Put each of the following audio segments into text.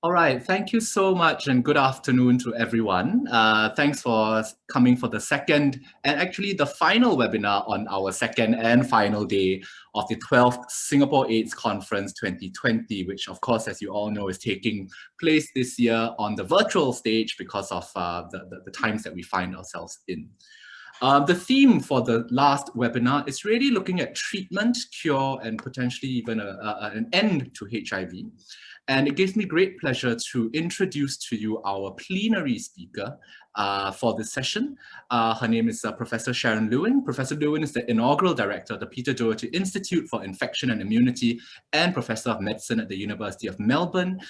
All right, thank you so much and good afternoon to everyone. Thanks for coming for the second and actually the final webinar on our second and final day of the 12th Singapore AIDS Conference 2020, which of course, as you all know, is taking place this year on the virtual stage because of the times that we find ourselves in. The theme for the last webinar is really looking at treatment, cure, and potentially even an end to HIV. And it gives me great pleasure to introduce to you our plenary speaker for this session. Her name is Professor Sharon Lewin. Professor Lewin is the inaugural director of the Peter Doherty Institute for Infection and Immunity and Professor of Medicine at the University of Melbourne.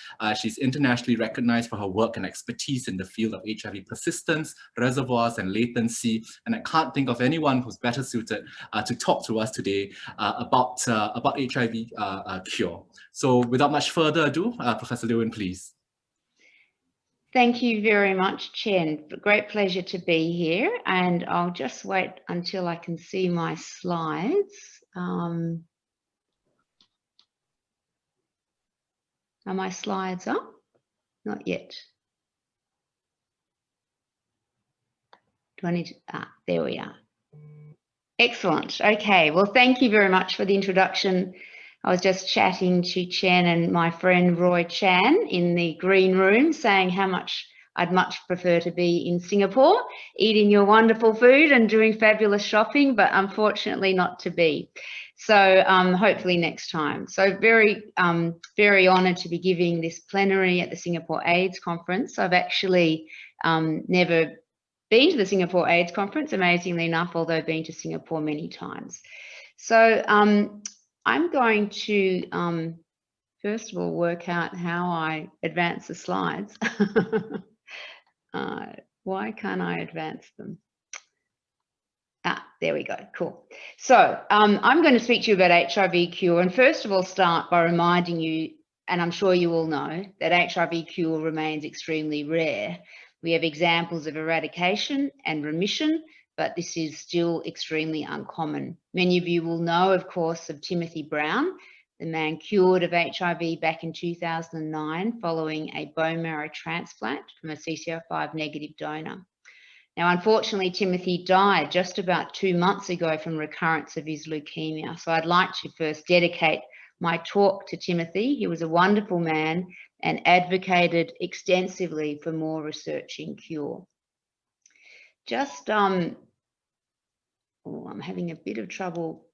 She's internationally recognized for her work and expertise in the field of HIV persistence, reservoirs, and latency. And I can't think of anyone who's better suited to talk to us today about HIV cure. So without much further ado, Professor Lewin, please. Thank you very much, Chen. Great pleasure to be here. And I'll just wait until I can see my slides. Are my slides up? Not yet. Do I need to, there we are. Excellent. Okay, well, thank you very much for the introduction. I was just chatting to Chen and my friend Roy Chan in the green room saying how much I'd much prefer to be in Singapore, eating your wonderful food and doing fabulous shopping, but unfortunately not to be. So hopefully next time. So very honoured to be giving this plenary at the Singapore AIDS Conference. I've actually never been to the Singapore AIDS Conference, amazingly enough, although I've been to Singapore many times. So I'm going to, first of all, work out how I advance the slides. Why can't I advance them? There we go, cool. So I'm going to speak to you about HIV cure, and first of all start by reminding you, and I'm sure you all know, that HIV cure remains extremely rare. We have examples of eradication and remission, but this is still extremely uncommon. Many of you will know, of course, of Timothy Brown, the man cured of HIV back in 2009 following a bone marrow transplant from a CCR5 negative donor. Now, unfortunately, Timothy died just about 2 months ago from recurrence of his leukemia. So I'd like to first dedicate my talk to Timothy. He was a wonderful man and advocated extensively for more research in cure. Just, oh, I'm having a bit of trouble.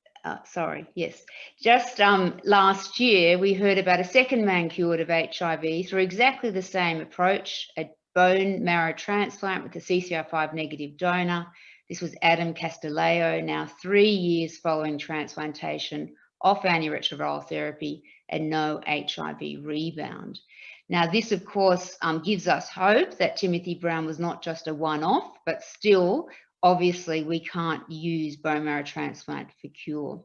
Sorry, yes. Just last year, we heard about a second man cured of HIV through exactly the same approach, a bone marrow transplant with a CCR5 negative donor. This was Adam Castileo, now 3 years following transplantation off antiretroviral therapy and no HIV rebound. Now, this, of course, gives us hope that Timothy Brown was not just a one-off, but still, obviously, we can't use bone marrow transplant for cure.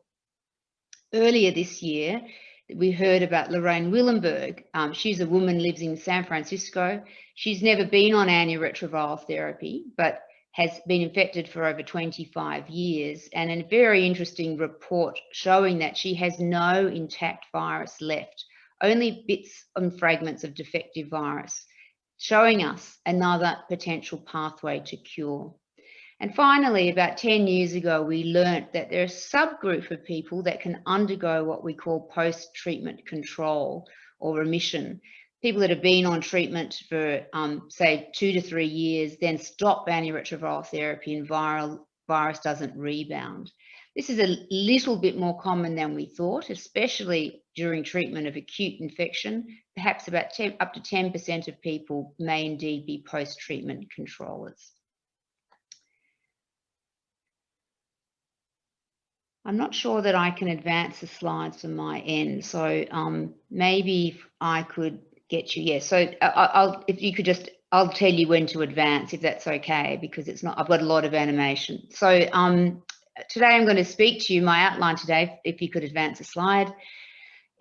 Earlier this year, we heard about Lorraine Willenberg. She's a woman, lives in San Francisco. She's never been on antiretroviral therapy, but has been infected for over 25 years. And a very interesting report showing that she has no intact virus left, only bits and fragments of defective virus, showing us another potential pathway to cure. And finally, about 10 years ago, we learnt that there are a subgroup of people that can undergo what we call post-treatment control or remission. People that have been on treatment for, say, 2 to 3 years, then stop antiretroviral therapy and virus doesn't rebound. This is a little bit more common than we thought, especially during treatment of acute infection. Perhaps about up to 10% of people may indeed be post-treatment controllers. I'm not sure that I can advance the slides from my end, so maybe if I could get you, yeah. So if you could just, I'll tell you when to advance if that's okay, because it's not, I've got a lot of animation. So today I'm going to speak to you, my outline today, if you could advance a slide,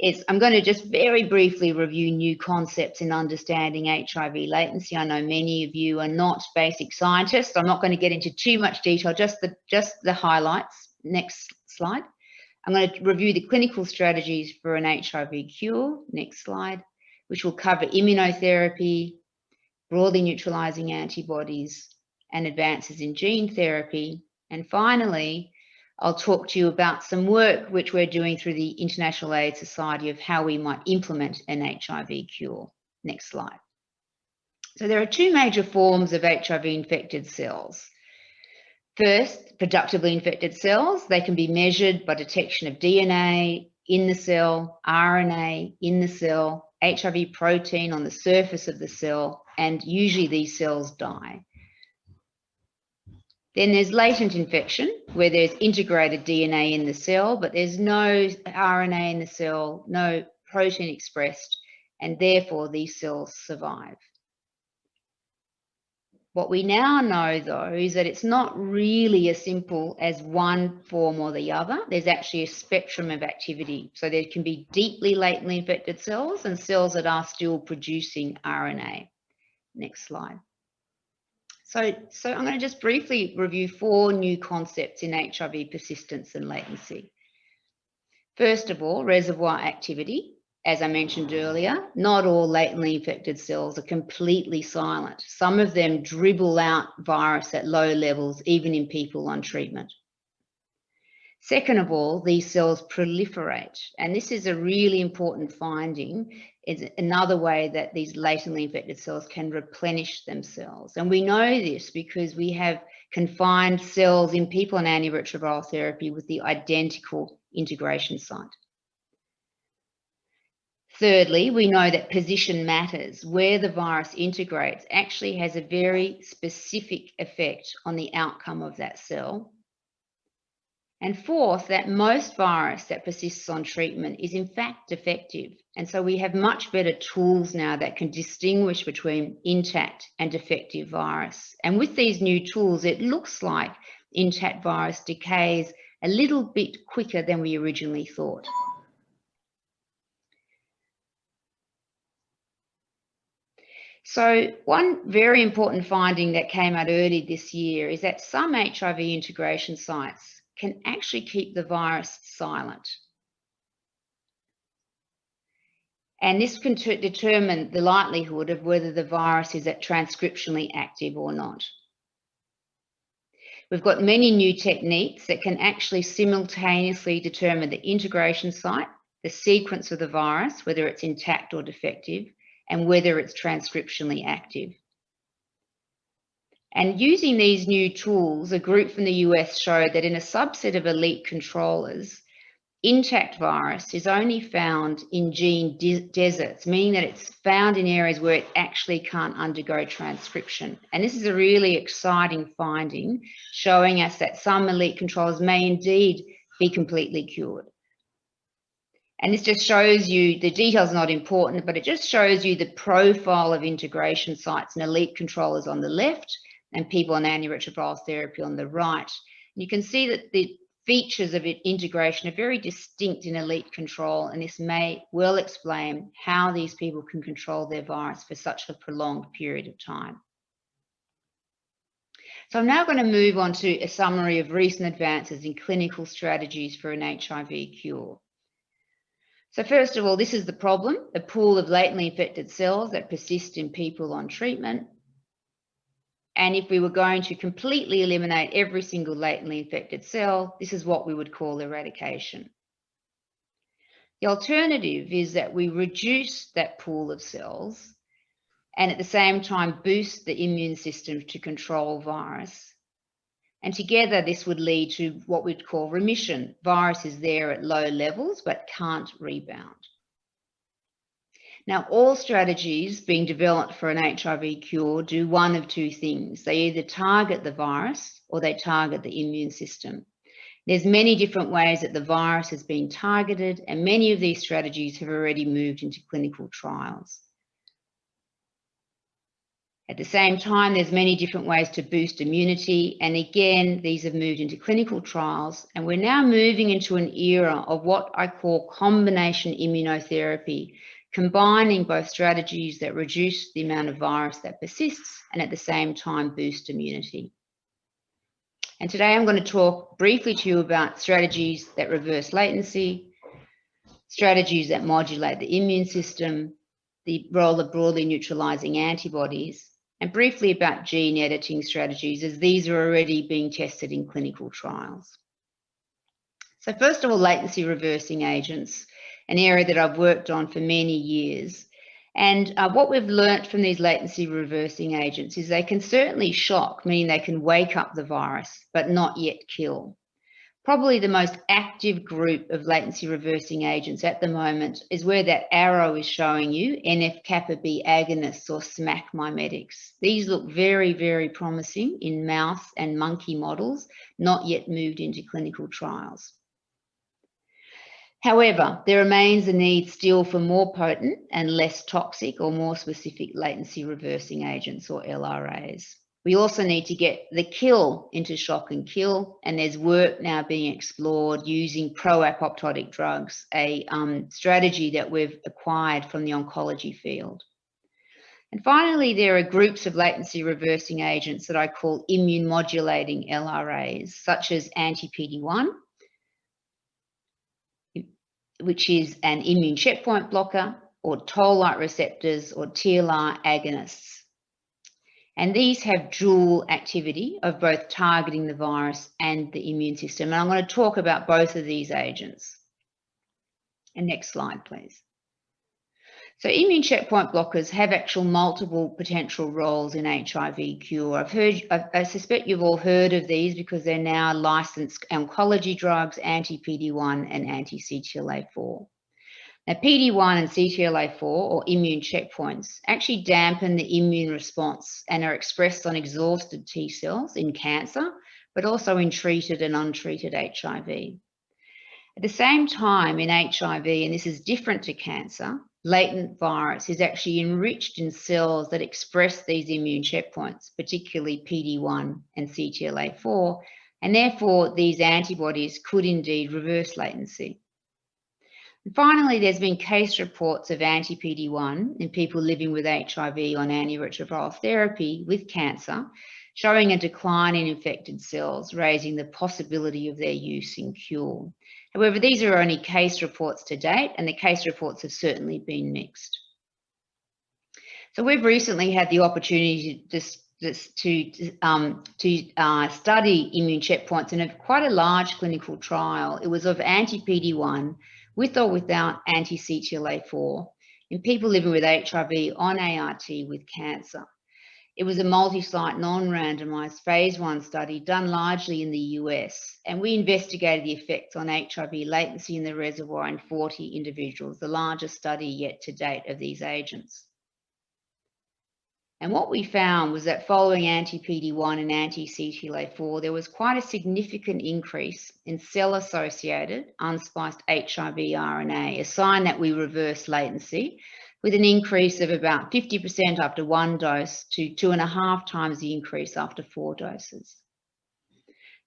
is I'm going to just very briefly review new concepts in understanding HIV latency. I know many of you are not basic scientists. I'm not going to get into too much detail, just the highlights. Next slide. I'm going to review the clinical strategies for an HIV cure. Next slide. which will cover immunotherapy, broadly neutralizing antibodies, and advances in gene therapy. And finally, I'll talk to you about some work which we're doing through the International AIDS Society of how we might implement an HIV cure. Next slide. So there are two major forms of HIV-infected cells. First, productively infected cells. They can be measured by detection of DNA in the cell, RNA in the cell, HIV protein on the surface of the cell, and usually these cells die. Then there's latent infection, where there's integrated DNA in the cell, but there's no RNA in the cell, no protein expressed, and therefore these cells survive. What we now know, though, is that it's not really as simple as one form or the other. There's actually a spectrum of activity. So there can be deeply latently infected cells and cells that are still producing RNA. Next slide. So I'm going to just briefly review 4 new concepts in HIV persistence and latency. First of all, reservoir activity. As I mentioned earlier, not all latently infected cells are completely silent. Some of them dribble out virus at low levels, even in people on treatment. Second of all, these cells proliferate. And this is a really important finding. It's another way that these latently infected cells can replenish themselves. And we know this because we have confined cells in people on antiretroviral therapy with the identical integration site. Thirdly, we know that position matters. Where the virus integrates actually has a very specific effect on the outcome of that cell. And fourth, that most virus that persists on treatment is in fact defective. And so we have much better tools now that can distinguish between intact and defective virus. And with these new tools, it looks like intact virus decays a little bit quicker than we originally thought. So one very important finding that came out early this year is that some HIV integration sites can actually keep the virus silent. And this can determine the likelihood of whether the virus is transcriptionally active or not. We've got many new techniques that can actually simultaneously determine the integration site, the sequence of the virus, whether it's intact or defective, and whether it's transcriptionally active. And using these new tools, a group from the US showed that in a subset of elite controllers, intact virus is only found in gene deserts, meaning that it's found in areas where it actually can't undergo transcription. And this is a really exciting finding, showing us that some elite controllers may indeed be completely cured. And this just shows you, the details are not important, but it just shows you the profile of integration sites and elite controllers on the left and people on antiretroviral therapy on the right. And you can see that the features of integration are very distinct in elite control, and this may well explain how these people can control their virus for such a prolonged period of time. So I'm now going to move on to a summary of recent advances in clinical strategies for an HIV cure. So first of all, this is the problem, a pool of latently infected cells that persist in people on treatment. And if we were going to completely eliminate every single latently infected cell, this is what we would call eradication. The alternative is that we reduce that pool of cells and at the same time boost the immune system to control virus. And together this would lead to what we'd call remission. Virus is there at low levels but can't rebound. Now, all strategies being developed for an HIV cure do one of two things. They either target the virus or they target the immune system. There's many different ways that the virus has been targeted, and many of these strategies have already moved into clinical trials. At the same time, there's many different ways to boost immunity, and again, these have moved into clinical trials, and we're now moving into an era of what I call combination immunotherapy, combining both strategies that reduce the amount of virus that persists and at the same time boost immunity. And today I'm going to talk briefly to you about strategies that reverse latency, strategies that modulate the immune system, the role of broadly neutralizing antibodies, and briefly about gene editing strategies, as these are already being tested in clinical trials. So first of all, latency reversing agents, an area that I've worked on for many years. And what we've learnt from these latency reversing agents is they can certainly shock, meaning they can wake up the virus, but not yet kill. Probably the most active group of latency reversing agents at the moment is where that arrow is showing you, NF-kappa B agonists or SMAC mimetics. These look very, very promising in mouse and monkey models, not yet moved into clinical trials. However, there remains a need still for more potent and less toxic or more specific latency reversing agents or LRAs. We also need to get the kill into shock and kill, and there's work now being explored using pro-apoptotic drugs, a strategy that we've acquired from the oncology field. And finally, there are groups of latency reversing agents that I call immune modulating LRAs, such as anti-PD-1, which is an immune checkpoint blocker, or toll-like receptors or TLR agonists. And these have dual activity of both targeting the virus and the immune system. And I'm going to talk about both of these agents. And next slide, please. So immune checkpoint blockers have actual multiple potential roles in HIV cure. I suspect you've all heard of these because they're now licensed oncology drugs, anti-PD-1 and anti-CTLA-4. Now, PD-1 and CTLA-4, or immune checkpoints, actually dampen the immune response and are expressed on exhausted T cells in cancer, but also in treated and untreated HIV. At the same time, in HIV, and this is different to cancer, latent virus is actually enriched in cells that express these immune checkpoints, particularly PD-1 and CTLA-4, and therefore these antibodies could indeed reverse latency. And finally, there's been case reports of anti-PD-1 in people living with HIV on antiretroviral therapy with cancer, showing a decline in infected cells, raising the possibility of their use in cure. However, these are only case reports to date, and the case reports have certainly been mixed. So we've recently had the opportunity to study immune checkpoints in quite a large clinical trial. It was of anti-PD-1 with or without anti-CTLA-4 in people living with HIV on ART with cancer. It was a multi-site, non-randomized phase 1 study done largely in the US, and we investigated the effects on HIV latency in the reservoir in 40 individuals, the largest study yet to date of these agents. And what we found was that following anti-PD-1 and anti-CTLA-4, there was quite a significant increase in cell-associated unspliced HIV RNA, a sign that we reverse latency, with an increase of about 50% after 1 dose to 2.5 times the increase after 4 doses.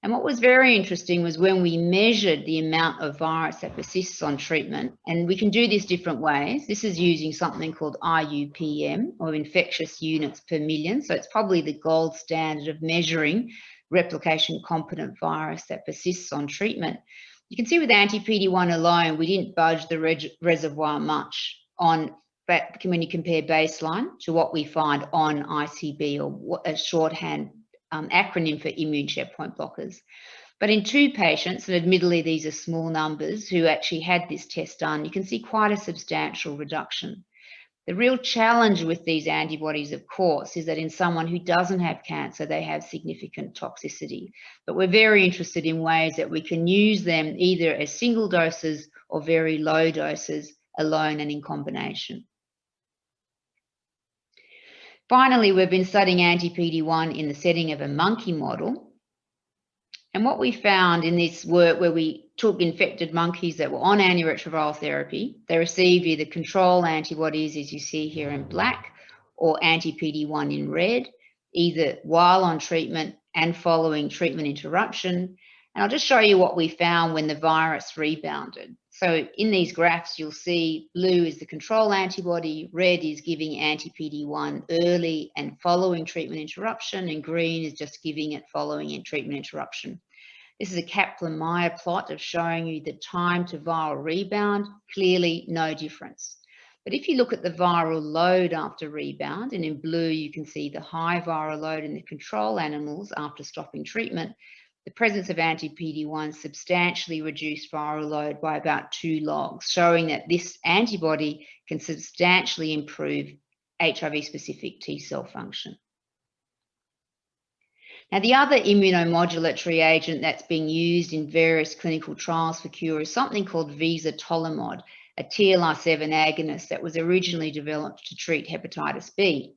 And what was very interesting was when we measured the amount of virus that persists on treatment, and we can do this different ways. This is using something called IUPM, or infectious units per million. So it's probably the gold standard of measuring replication competent virus that persists on treatment. You can see with anti-PD-1 alone, we didn't budge the reservoir much on, but when you compare baseline to what we find on ICB, or a shorthand acronym for immune checkpoint blockers. But in 2 patients, and admittedly these are small numbers, who actually had this test done, you can see quite a substantial reduction. The real challenge with these antibodies, of course, is that in someone who doesn't have cancer, they have significant toxicity. But we're very interested in ways that we can use them either as single doses or very low doses alone and in combination. Finally, we've been studying anti-PD-1 in the setting of a monkey model. And what we found in this work, where we took infected monkeys that were on antiretroviral therapy, they received either control antibodies, as you see here in black, or anti-PD-1 in red, either while on treatment and following treatment interruption. And I'll just show you what we found when the virus rebounded. So in these graphs, you'll see blue is the control antibody, red is giving anti-PD-1 early and following treatment interruption, and green is just giving it following in treatment interruption. This is a Kaplan-Meier plot of showing you the time to viral rebound, clearly no difference. But if you look at the viral load after rebound, and in blue you can see the high viral load in the control animals after stopping treatment, the presence of anti-PD-1 substantially reduced viral load by about 2 logs, showing that this antibody can substantially improve HIV-specific T cell function. Now, the other immunomodulatory agent that's being used in various clinical trials for cure is something called visotolimod, a TLR7 agonist that was originally developed to treat hepatitis B.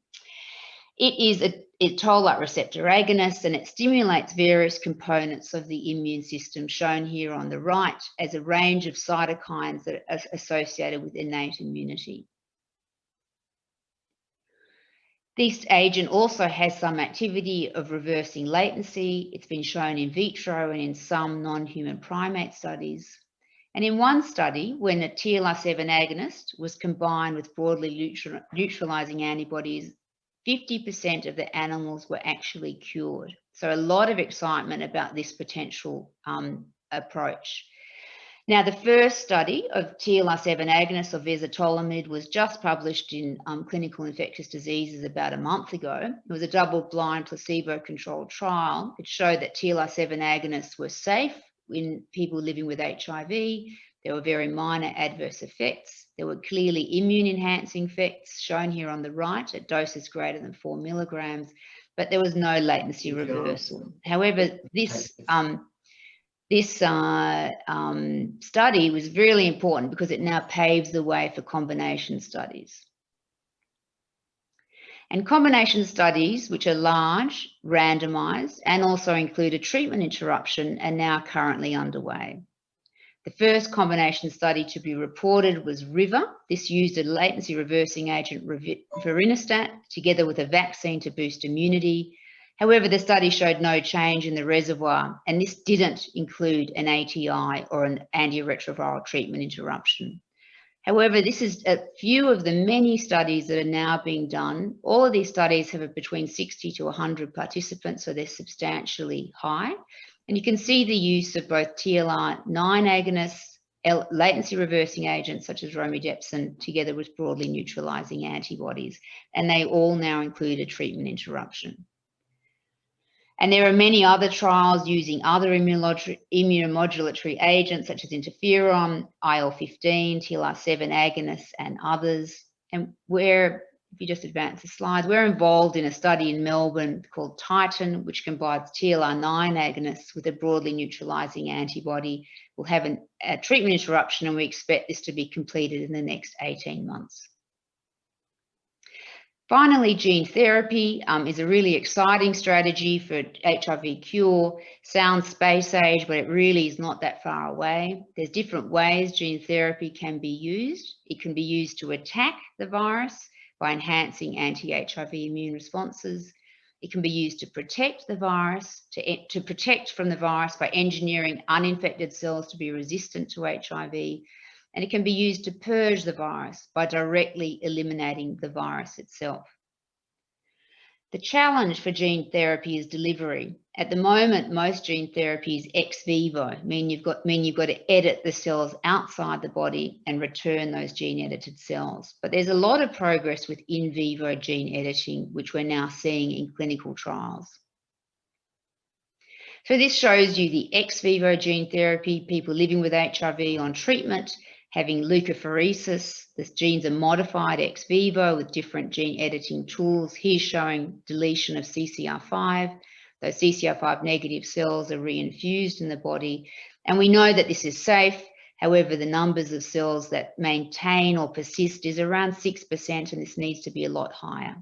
It is a toll-like receptor agonist, and it stimulates various components of the immune system, shown here on the right as a range of cytokines that are associated with innate immunity. This agent also has some activity of reversing latency. It's been shown in vitro and in some non-human primate studies. And in one study, when a TLR7 agonist was combined with broadly neutralizing antibodies, 50% of the animals were actually cured. So a lot of excitement about this potential approach. Now, the first study of TLR7 agonist or visotolimod was just published in Clinical Infectious Diseases about a month ago. It was a double-blind placebo-controlled trial. It showed that TLR7 agonists were safe in people living with HIV. There were very minor adverse effects. There were clearly immune-enhancing effects, shown here on the right at doses greater than 4 milligrams, but there was no latency reversal. However, this study was really important because it now paves the way for combination studies. And combination studies, which are large, randomized, and also include a treatment interruption, are now currently underway. The first combination study to be reported was RIVER. This used a latency reversing agent, vorinostat, together with a vaccine to boost immunity. However, the study showed no change in the reservoir, and this didn't include an ATI or an antiretroviral treatment interruption. However, this is a few of the many studies that are now being done. All of these studies have between 60 to 100 participants, so they're substantially high. And you can see the use of both TLR9 agonists, latency reversing agents such as romidepsin, together with broadly neutralizing antibodies, and they all now include a treatment interruption. And there are many other trials using other immunomodulatory agents such as interferon, IL-15, TLR7 agonists, and others. And if you just advance the slides, we're involved in a study in Melbourne called Titan, which combines TLR9 agonists with a broadly neutralizing antibody. We'll have a treatment interruption, and we expect this to be completed in the next 18 months. Finally, gene therapy is a really exciting strategy for HIV cure. Sounds space age, but it really is not that far away. There's different ways gene therapy can be used. It can be used to attack the virus by enhancing anti-HIV immune responses. It can be used to protect the virus, to protect from the virus by engineering uninfected cells to be resistant to HIV. And it can be used to purge the virus by directly eliminating the virus itself. The challenge for gene therapy is delivery. At the moment, most gene therapy is ex vivo, meaning you've got to edit the cells outside the body and return those gene-edited cells. But there's a lot of progress with in vivo gene editing, which we're now seeing in clinical trials. So this shows you the ex vivo gene therapy, people living with HIV on treatment, having leukapheresis. The genes are modified ex vivo with different gene editing tools. Here showing deletion of CCR5. Those CCR5 negative cells are reinfused in the body. And we know that this is safe. However, the numbers of cells that maintain or persist is around 6%, and this needs to be a lot higher.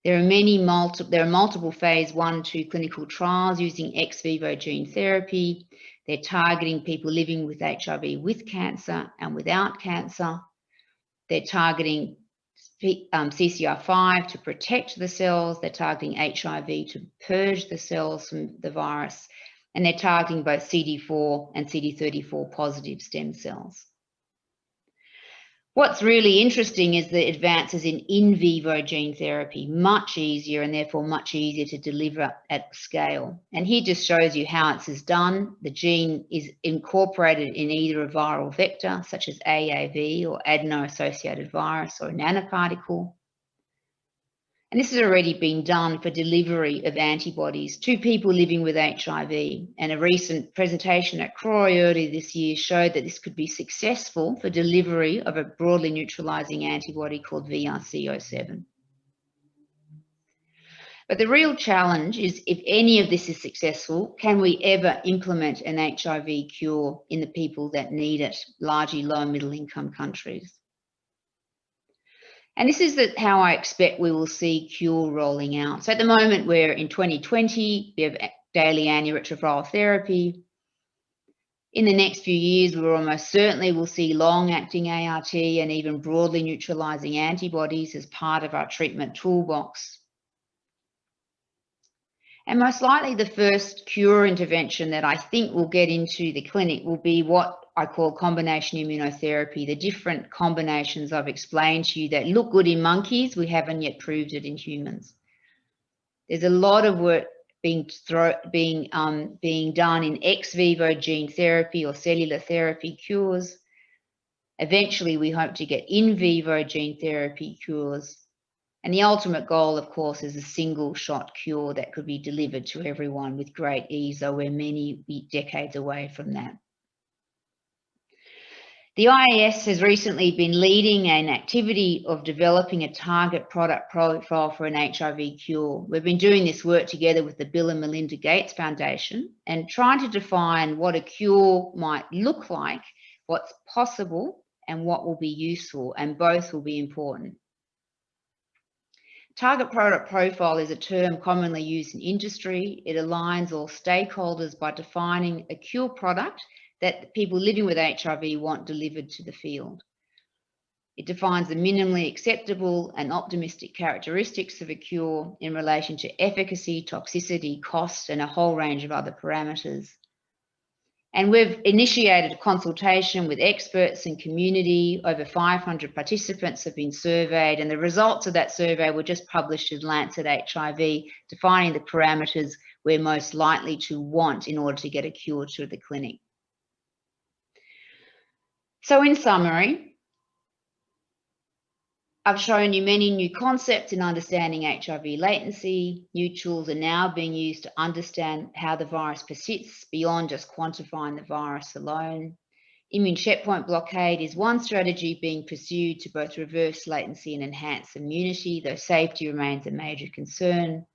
There are multiple phase 1-2 clinical trials using ex vivo gene therapy. They're targeting people living with HIV with cancer and without cancer. They're targeting CCR5 to protect the cells. They're targeting HIV to purge the cells from the virus. And they're targeting both CD4 and CD34 positive stem cells. What's really interesting is the advances in vivo gene therapy, much easier and therefore much easier to deliver at scale. And here just shows you how it's done. The gene is incorporated in either a viral vector, such as AAV or adeno-associated virus, or a nanoparticle. And this has already been done for delivery of antibodies to people living with HIV. And a recent presentation at CROI earlier this year showed that this could be successful for delivery of a broadly neutralizing antibody called VRC07. But the real challenge is, if any of this is successful, can we ever implement an HIV cure in the people that need it, largely low and middle income countries? And this is how I expect we will see cure rolling out. So at the moment, we're in 2020, we have daily antiretroviral therapy. In the next few years, we almost certainly will see long-acting ART and even broadly neutralizing antibodies as part of our treatment toolbox. And most likely the first cure intervention that I think will get into the clinic will be what I call combination immunotherapy, the different combinations I've explained to you that look good in monkeys, we haven't yet proved it in humans. There's a lot of work being done in ex vivo gene therapy or cellular therapy cures. Eventually, we hope to get in vivo gene therapy cures. And the ultimate goal, of course, is a single shot cure that could be delivered to everyone with great ease, though we're many decades away from that. The IAS has recently been leading an activity of developing a target product profile for an HIV cure. We've been doing this work together with the Bill and Melinda Gates Foundation and trying to define what a cure might look like, what's possible, and what will be useful, and both will be important. Target product profile is a term commonly used in industry. It aligns all stakeholders by defining a cure product that people living with HIV want delivered to the field. It defines the minimally acceptable and optimistic characteristics of a cure in relation to efficacy, toxicity, cost, and a whole range of other parameters. And we've initiated a consultation with experts and community. Over 500 participants have been surveyed, and the results of that survey were just published in Lancet HIV, defining the parameters we're most likely to want in order to get a cure to the clinic. So in summary, I've shown you many new concepts in understanding HIV latency. New tools are now being used to understand how the virus persists beyond just quantifying the virus alone. Immune checkpoint blockade is one strategy being pursued to both reverse latency and enhance immunity, though safety remains a major concern.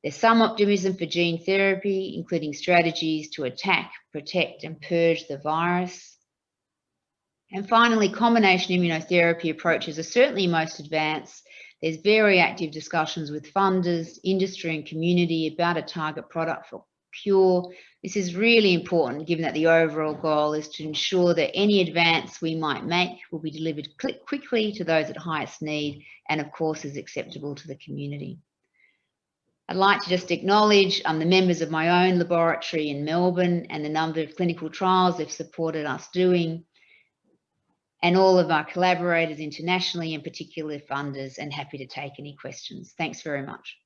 There's some optimism for gene therapy, including strategies to attack, protect, and purge the virus. And finally, combination immunotherapy approaches are certainly most advanced. There's very active discussions with funders, industry, and community about a target product for cure. This is really important, given that the overall goal is to ensure that any advance we might make will be delivered quickly to those at highest need, and of course is acceptable to the community. I'd like to just acknowledge the members of my own laboratory in Melbourne and the number of clinical trials they've supported us doing, and all of our collaborators internationally, and particularly funders, and happy to take any questions. Thanks very much.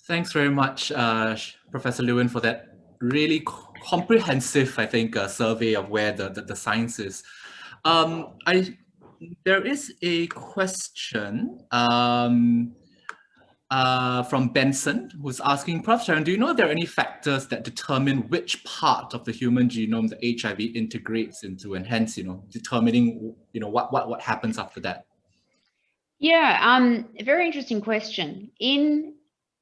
Thanks very much, Professor Lewin, for that really comprehensive, I think, survey of where the science is. There is a question from Benson, who's asking, Prof. Sharon, do you know if there are any factors that determine which part of the human genome the HIV integrates into, and hence, determining, what happens after that? Yeah, a very interesting question. In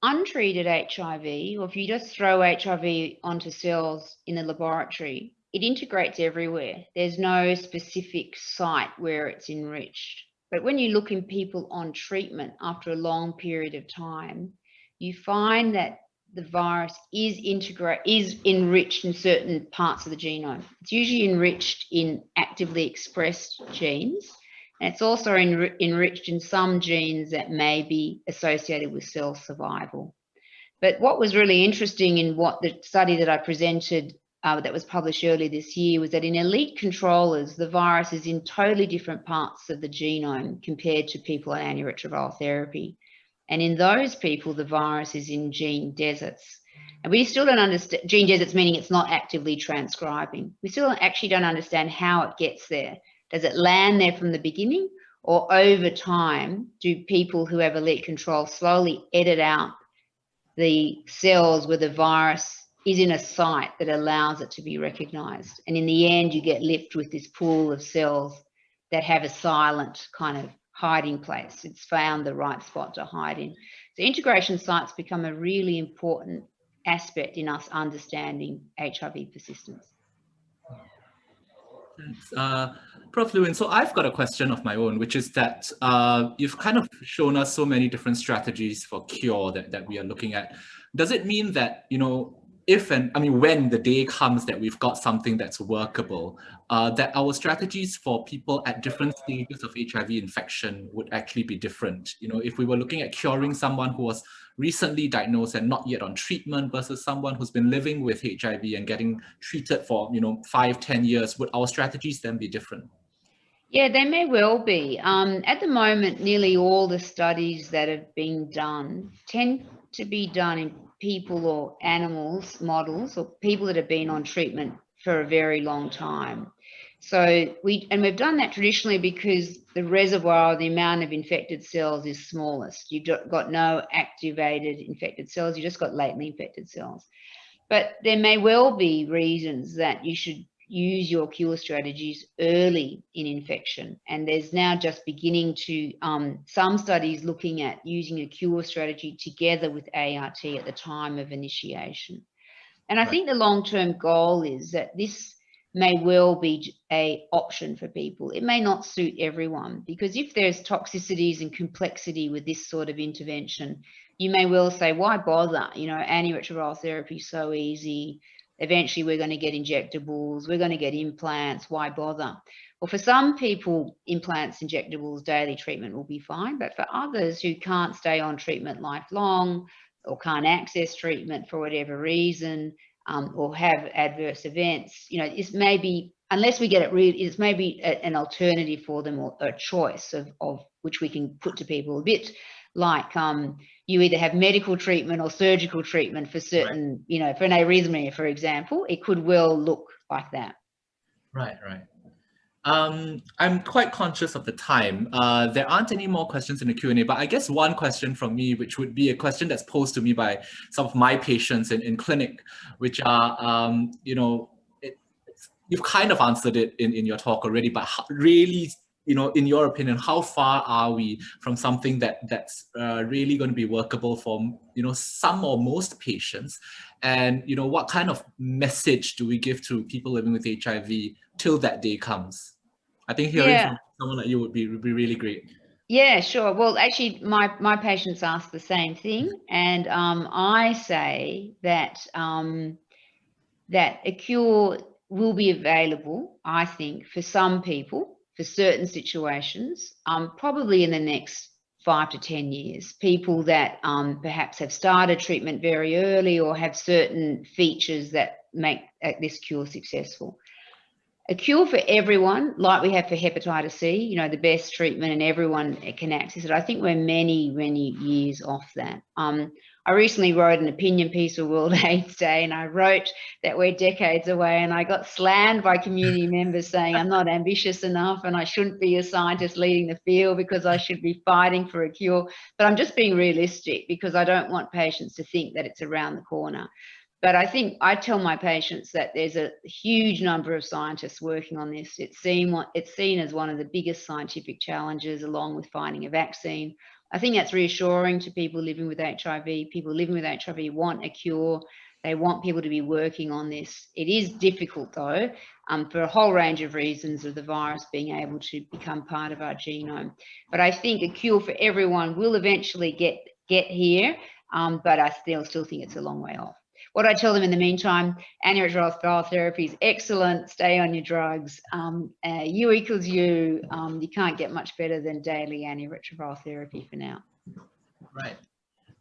untreated HIV, or if you just throw HIV onto cells in a laboratory, it integrates everywhere. There's no specific site where it's enriched. But when you look in people on treatment after a long period of time, you find that the virus is enriched in certain parts of the genome. It's usually enriched in actively expressed genes, and it's also enriched in some genes that may be associated with cell survival. But what was really interesting in what the study that I presented that was published earlier this year was that in elite controllers, the virus is in totally different parts of the genome compared to people on antiretroviral therapy. And in those people, the virus is in gene deserts. And we still don't understand, gene deserts meaning it's not actively transcribing. We still actually don't understand how it gets there. Does it land there from the beginning? Or over time, do people who have elite control slowly edit out the cells where the virus is in a site that allows it to be recognized? And in the end, you get left with this pool of cells that have a silent kind of hiding place. It's found the right spot to hide in. So integration sites become a really important aspect in us understanding HIV persistence. Thanks. Prof. Lewin, so I've got a question of my own, which is that you've kind of shown us so many different strategies for cure that we are looking at. Does it mean that, you know, if and I mean when the day comes that we've got something that's workable, that our strategies for people at different stages of HIV infection would actually be different? You know, if we were looking at curing someone who was recently diagnosed and not yet on treatment versus someone who's been living with HIV and getting treated for, you know, 5-10 years, would our strategies then be different? Yeah, they may well be. At the moment, nearly all the studies that have been done tend to be done in people or animals, models, or people that have been on treatment for a very long time. So we've done that traditionally because the reservoir, the amount of infected cells is smallest. You've got no activated infected cells, you just got latently infected cells. But there may well be reasons that you should use your cure strategies early in infection. And there's now just beginning to, some studies looking at using a cure strategy together with ART at the time of initiation. And I think the long-term goal is that this may well be an option for people. It may not suit everyone, because if there's toxicities and complexity with this sort of intervention, you may well say, why bother? You know, antiretroviral therapy is so easy. Eventually we're going to get injectables, we're going to get implants, why bother? Well, for some people, implants, injectables, daily treatment will be fine, but for others who can't stay on treatment lifelong or can't access treatment for whatever reason, or have adverse events, you know, this may be, unless we get it really, it's maybe an alternative for them, or a choice of which we can put to people, a bit like you either have medical treatment or surgical treatment for certain, you know, for an arrhythmia, for example, it could well look like that. Right. I'm quite conscious of the time. There aren't any more questions in the Q&A, but I guess one question from me, which would be a question that's posed to me by some of my patients in clinic, which are, you know, you've kind of answered it in your talk already, but really, you know, in your opinion, how far are we from something that's really going to be workable for, you know, some or most patients? And, you know, what kind of message do we give to people living with HIV till that day comes? I think hearing from someone like you would be really great. Yeah, sure. Well, actually, my patients ask the same thing, and I say that that a cure will be available, I think, for some people, for certain situations, probably in the next 5 to 10 years. People that perhaps have started treatment very early or have certain features that make this cure successful. A cure for everyone, like we have for hepatitis C, you know, the best treatment and everyone can access it. I think we're many, many years off that. I recently wrote an opinion piece for World AIDS Day, and I wrote that we're decades away, and I got slammed by community members saying I'm not ambitious enough and I shouldn't be a scientist leading the field because I should be fighting for a cure. But I'm just being realistic, because I don't want patients to think that it's around the corner. But I think I tell my patients that there's a huge number of scientists working on this. It's seen as one of the biggest scientific challenges, along with finding a vaccine. I think that's reassuring to people living with HIV. People living with HIV want a cure. They want people to be working on this. It is difficult, though, for a whole range of reasons, of the virus being able to become part of our genome. But I think a cure for everyone will eventually get here, but I still think it's a long way off. What I tell them in the meantime, antiretroviral therapy is excellent, stay on your drugs. U equals U, you can't get much better than daily antiretroviral therapy for now. Right.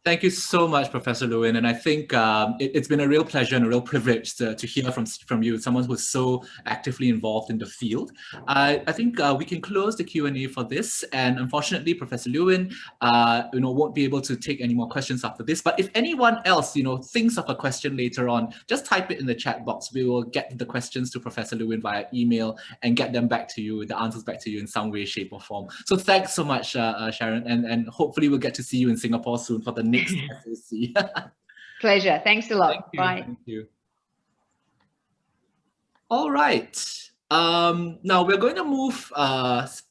Thank you so much, Professor Lewin. And I think it's been a real pleasure and a real privilege to hear from you, someone who's so actively involved in the field. I think we can close the Q&A for this. And unfortunately, Professor Lewin, won't be able to take any more questions after this. But if anyone else, thinks of a question later on, just type it in the chat box. We will get the questions to Professor Lewin via email and get them back to you, the answers back to you in some way, shape, or form. So thanks so much, Sharon. And hopefully we'll get to see you in Singapore soon for the next SAC. Pleasure. Thanks a lot. Thank you. Bye. Thank you. All right. Now we're going to move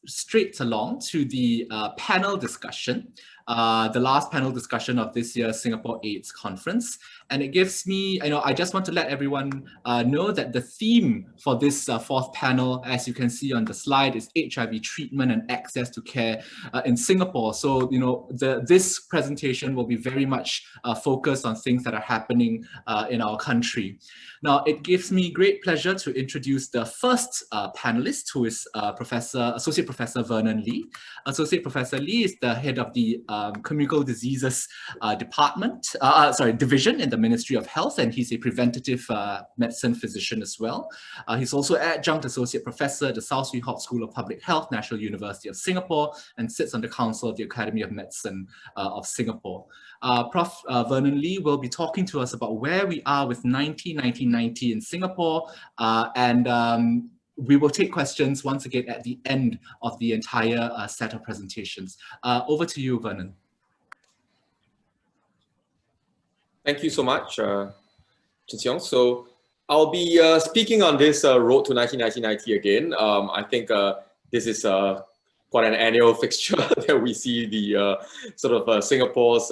straight along to the panel discussion, the last panel discussion of this year's Singapore AIDS Conference. And it gives me, I just want to let everyone know that the theme for this fourth panel, as you can see on the slide, is HIV treatment and access to care in Singapore. So, this presentation will be very much focused on things that are happening in our country. Now, it gives me great pleasure to introduce the first panelist, who is Associate Professor Vernon Lee. Associate Professor Lee is the head of the Communicable Diseases division in the Ministry of Health, and he's a preventative medicine physician as well. He's also adjunct associate professor at the South Swee Hock School of Public Health, National University of Singapore, and sits on the Council of the Academy of Medicine of Singapore. Prof. Vernon Lee will be talking to us about where we are with 1990 in Singapore, and we will take questions once again at the end of the entire set of presentations. Over to you, Vernon. Thank you so much, Seong. So I'll be speaking on this road to 1990 again. I think this is quite an annual fixture that we see the Singapore's,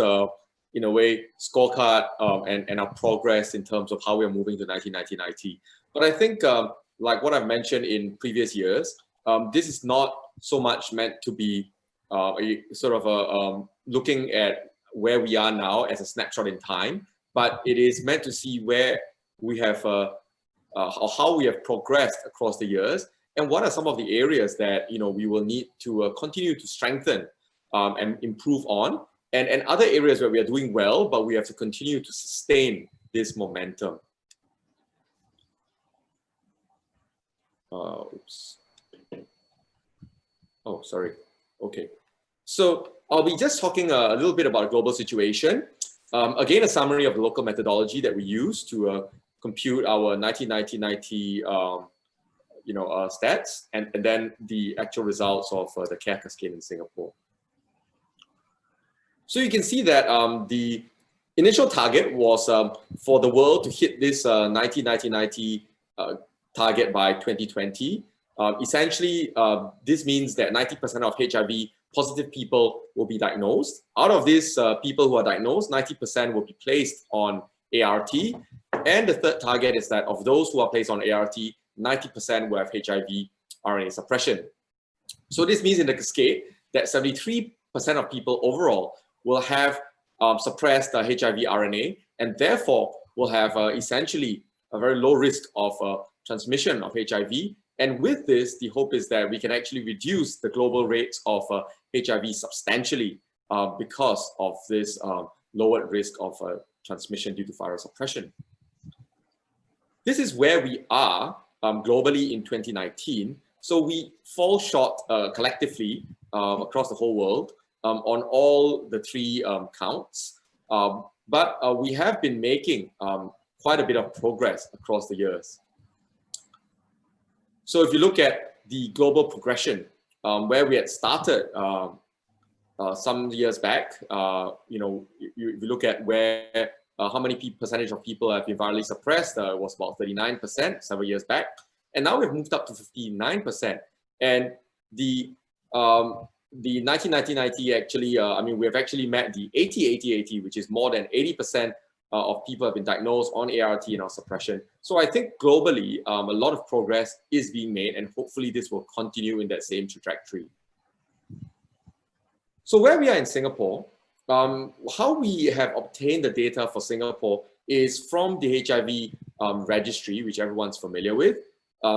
in a way, scorecard and our progress in terms of how we're moving to 1990. But I think, like what I've mentioned in previous years, this is not so much meant to be looking at where we are now as a snapshot in time, but it is meant to see where we have, how we have progressed across the years, and what are some of the areas that we will need to continue to strengthen and improve on, and other areas where we are doing well, but we have to continue to sustain this momentum. Oops. Oh, sorry. Okay. So I'll be just talking a little bit about the global situation. Again, a summary of the local methodology that we use to compute our 1990 stats, and then the actual results of the care cascade in Singapore. So you can see that the initial target was for the world to hit this 1990 target by 2020. Essentially, this means that 90% of HIV positive people will be diagnosed. Out of these people who are diagnosed, 90% will be placed on ART. And the third target is that of those who are placed on ART, 90% will have HIV RNA suppression. So this means in the cascade that 73% of people overall will have suppressed HIV RNA, and therefore will have essentially a very low risk of transmission of HIV. And with this, the hope is that we can actually reduce the global rates of HIV substantially because of this lowered risk of transmission due to viral suppression. This is where we are globally in 2019. So we fall short collectively across the whole world on all the three counts. But we have been making quite a bit of progress across the years. So if you look at the global progression, where we had started some years back, if you look at where how many percentage of people have been virally suppressed, it was about 39% several years back, and now we've moved up to 59%. And the 1990 actually, we have actually met the 80-80-80, which is more than 80% of people have been diagnosed on ART and on suppression. So I think globally, a lot of progress is being made, and hopefully this will continue in that same trajectory. So where we are in Singapore, how we have obtained the data for Singapore is from the HIV registry, which everyone's familiar with.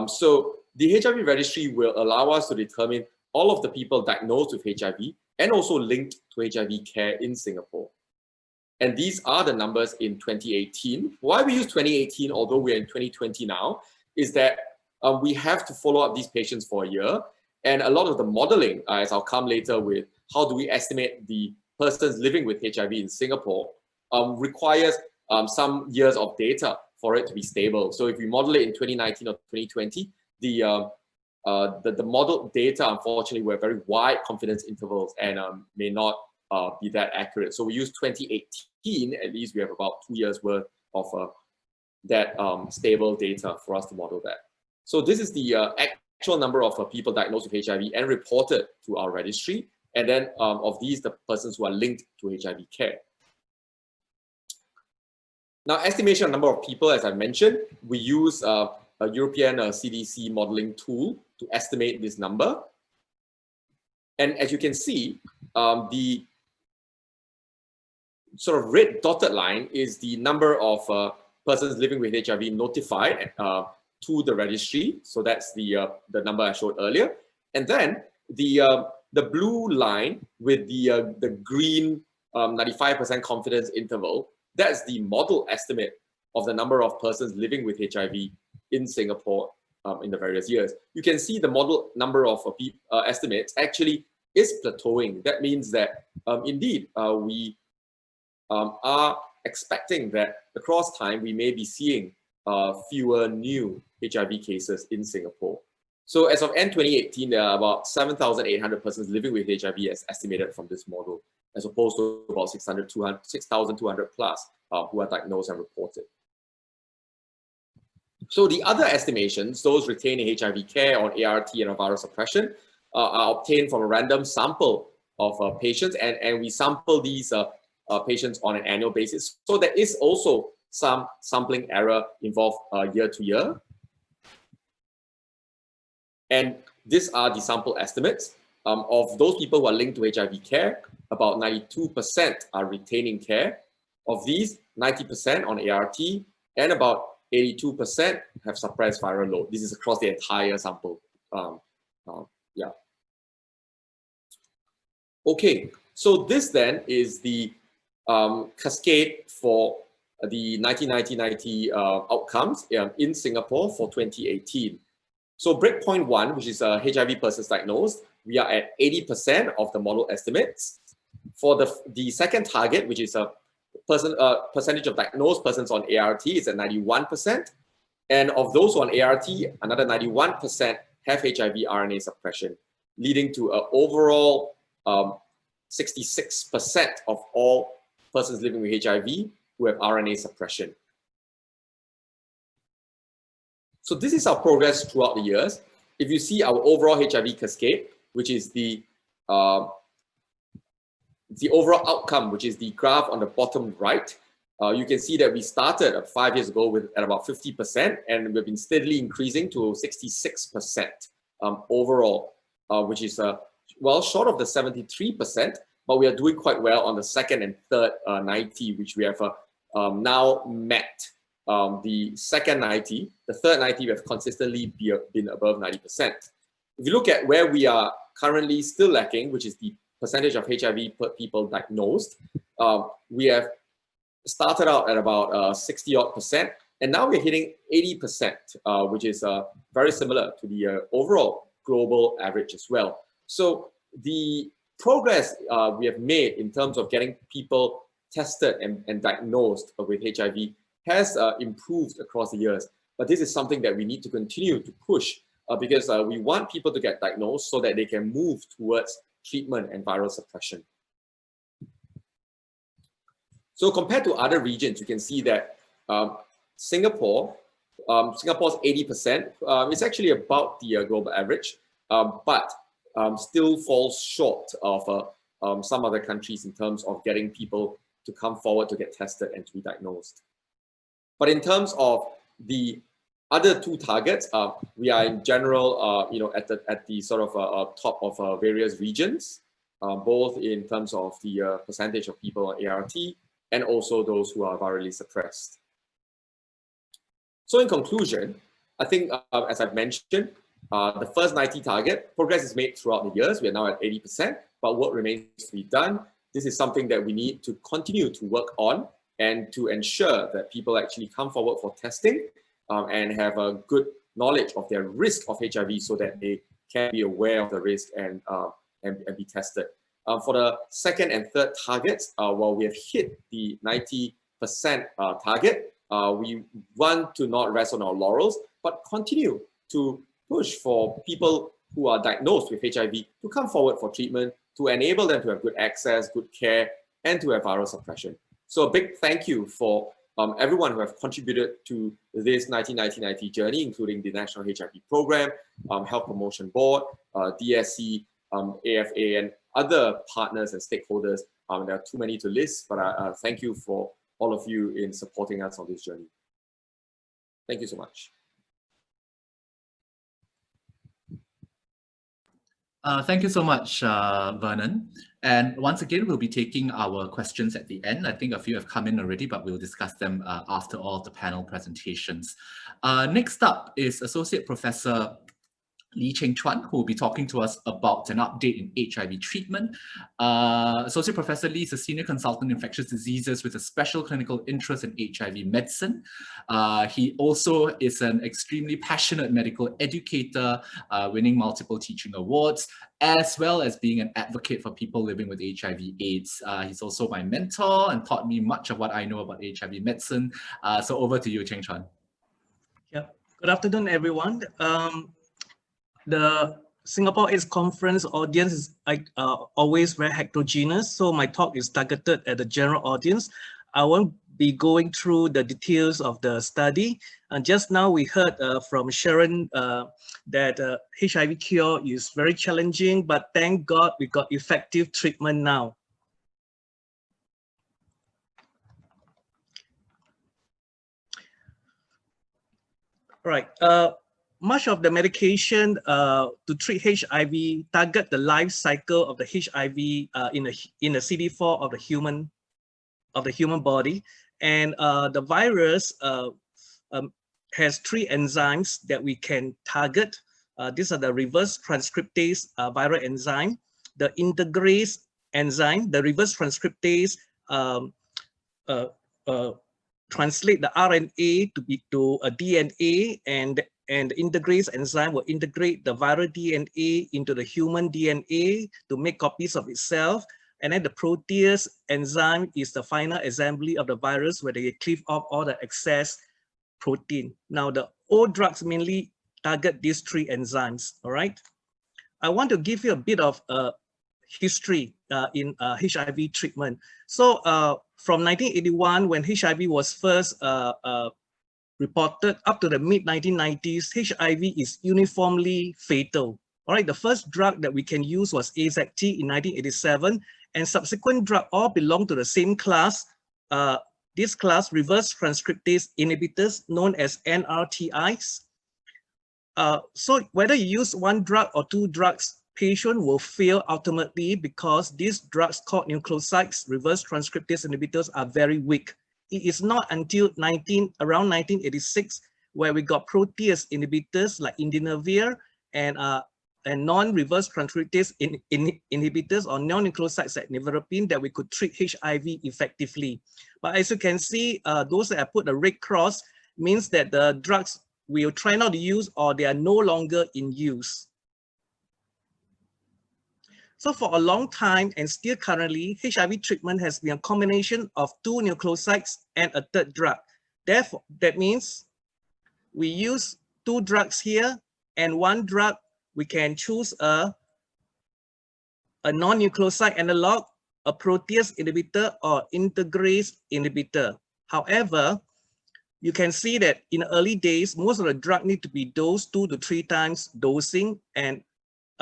So the HIV registry will allow us to determine all of the people diagnosed with HIV and also linked to HIV care in Singapore. And these are the numbers in 2018. Why we use 2018, although we're in 2020 now, is that we have to follow up these patients for a year. And a lot of the modeling, as I'll come later with, how do we estimate the persons living with HIV in Singapore, requires some years of data for it to be stable. So if we model it in 2019 or 2020, the model data, unfortunately, were very wide confidence intervals and may not be that accurate. So we use 2018, at least we have about 2 years worth of that stable data for us to model that. So this is the actual number of people diagnosed with HIV and reported to our registry. And then of these, the persons who are linked to HIV care. Now, estimation of number of people, as I mentioned, we use a European CDC modeling tool to estimate this number. And as you can see, the sort of red dotted line is the number of persons living with HIV notified to the registry. So that's the number I showed earlier. And then the blue line with the green 95% confidence interval, that's the model estimate of the number of persons living with HIV in Singapore in the various years. You can see the model number of estimates actually is plateauing. That means that indeed we are expecting that across time we may be seeing fewer new HIV cases in Singapore. So as of end 2018, there are about 7,800 persons living with HIV as estimated from this model, as opposed to about 6,200 plus who are diagnosed and reported. So the other estimations, those retaining HIV care on ART and on viral suppression, are obtained from a random sample of patients, and we sample these patients on an annual basis. So there is also some sampling error involved year to year. And these are the sample estimates. Of those people who are linked to HIV care, about 92% are retaining care. Of these, 90% on ART, and about 82% have suppressed viral load. This is across the entire sample. Yeah. Okay, so this then is the cascade for the 1990 outcomes in Singapore for 2018. So breakpoint 1, which is HIV persons diagnosed, we are at 80% of the model estimates. For the second target, which is a percentage of diagnosed persons on ART, is at 91%. And of those on ART, another 91% have HIV RNA suppression, leading to an overall 66% of all persons living with HIV who have RNA suppression. So this is our progress throughout the years. If you see our overall HIV cascade, which is the overall outcome, which is the graph on the bottom right, you can see that we started 5 years ago at about 50%, and we've been steadily increasing to 66% overall, which is well short of the 73%, but we are doing quite well on the second and third 90, which we have now met. The second 90, the third 90, we have consistently been above 90%. If you look at where we are currently still lacking, which is the percentage of HIV people diagnosed, we have started out at about 60-odd%, and now we're hitting 80%, which is very similar to the overall global average as well. So the progress we have made in terms of getting people tested and diagnosed with HIV has improved across the years. But this is something that we need to continue to push because we want people to get diagnosed so that they can move towards treatment and viral suppression. So compared to other regions, you can see that Singapore's 80% is actually about the global average, but still falls short of some other countries in terms of getting people to come forward to get tested and to be diagnosed. But in terms of the other two targets, we are in general, at the sort of top of various regions, both in terms of the percentage of people on ART and also those who are virally suppressed. So in conclusion, I think, as I've mentioned, the first 90 target, progress is made throughout the years. We are now at 80%, but work remains to be done. this is something that we need to continue to work on and to ensure that people actually come forward for testing and have a good knowledge of their risk of HIV so that they can be aware of the risk and be tested. For the second and third targets, while we have hit the 90% target, we want to not rest on our laurels, but continue to push for people who are diagnosed with HIV to come forward for treatment, to enable them to have good access, good care, and to have viral suppression. So a big thank you for everyone who have contributed to this 1990 journey, including the National HIV Program, Health Promotion Board, DSC, AFA, and other partners and stakeholders. There are too many to list, but thank you for all of you in supporting us on this journey. Thank you so much. Thank you so much, Vernon. And once again, we'll be taking our questions at the end. I think a few have come in already, but we'll discuss them after all the panel presentations. Next up is Associate Professor Chuan, who will be talking to us about an update in HIV treatment. Associate Professor Lee is a Senior Consultant in Infectious Diseases with a special clinical interest in HIV medicine. He also is an extremely passionate medical educator, winning multiple teaching awards, as well as being an advocate for people living with HIV/AIDS. He's also my mentor and taught me much of what I know about HIV medicine. So over to you, Chuan. Yeah. Good afternoon, everyone. The Singapore AIDS Conference audience is always very heterogeneous, so my talk is targeted at the general audience. I won't be going through the details of the study. And just now we heard from Sharon that HIV cure is very challenging, but thank God we got effective treatment now. Right. Much of the medication to treat HIV target the life cycle of the HIV in the CD4 of the human body, and the virus has three enzymes that we can target. These are the reverse transcriptase viral enzyme, the integrase enzyme. The reverse transcriptase translate the RNA to a DNA, and the integrase enzyme will integrate the viral DNA into the human DNA to make copies of itself. And then the protease enzyme is the final assembly of the virus where they cleave off all the excess protein. Now, the old drugs mainly target these three enzymes, all right? I want to give you a bit of history in HIV treatment. So from 1981, when HIV was first reported up to the mid-1990s, HIV is uniformly fatal. All right, the first drug that we can use was AZT in 1987, and subsequent drugs all belong to the same class. This class, reverse transcriptase inhibitors, known as NRTIs. So whether you use one drug or two drugs, patient will fail ultimately because these drugs called nucleosides, reverse transcriptase inhibitors, are very weak. It is not until around 1986 where we got protease inhibitors like indinavir and non-reverse transcriptase inhibitors or non-nucleosides like nevirapine that we could treat HIV effectively. But as you can see, those that have put a red cross means that the drugs we'll try not to use or they are no longer in use. So for a long time and still currently, HIV treatment has been a combination of two nucleosides and a third drug. Therefore, that means we use two drugs here and one drug, we can choose a non-nucleoside analog, a protease inhibitor or integrase inhibitor. However, you can see that in the early days, most of the drug need to be dosed 2 to 3 times dosing, and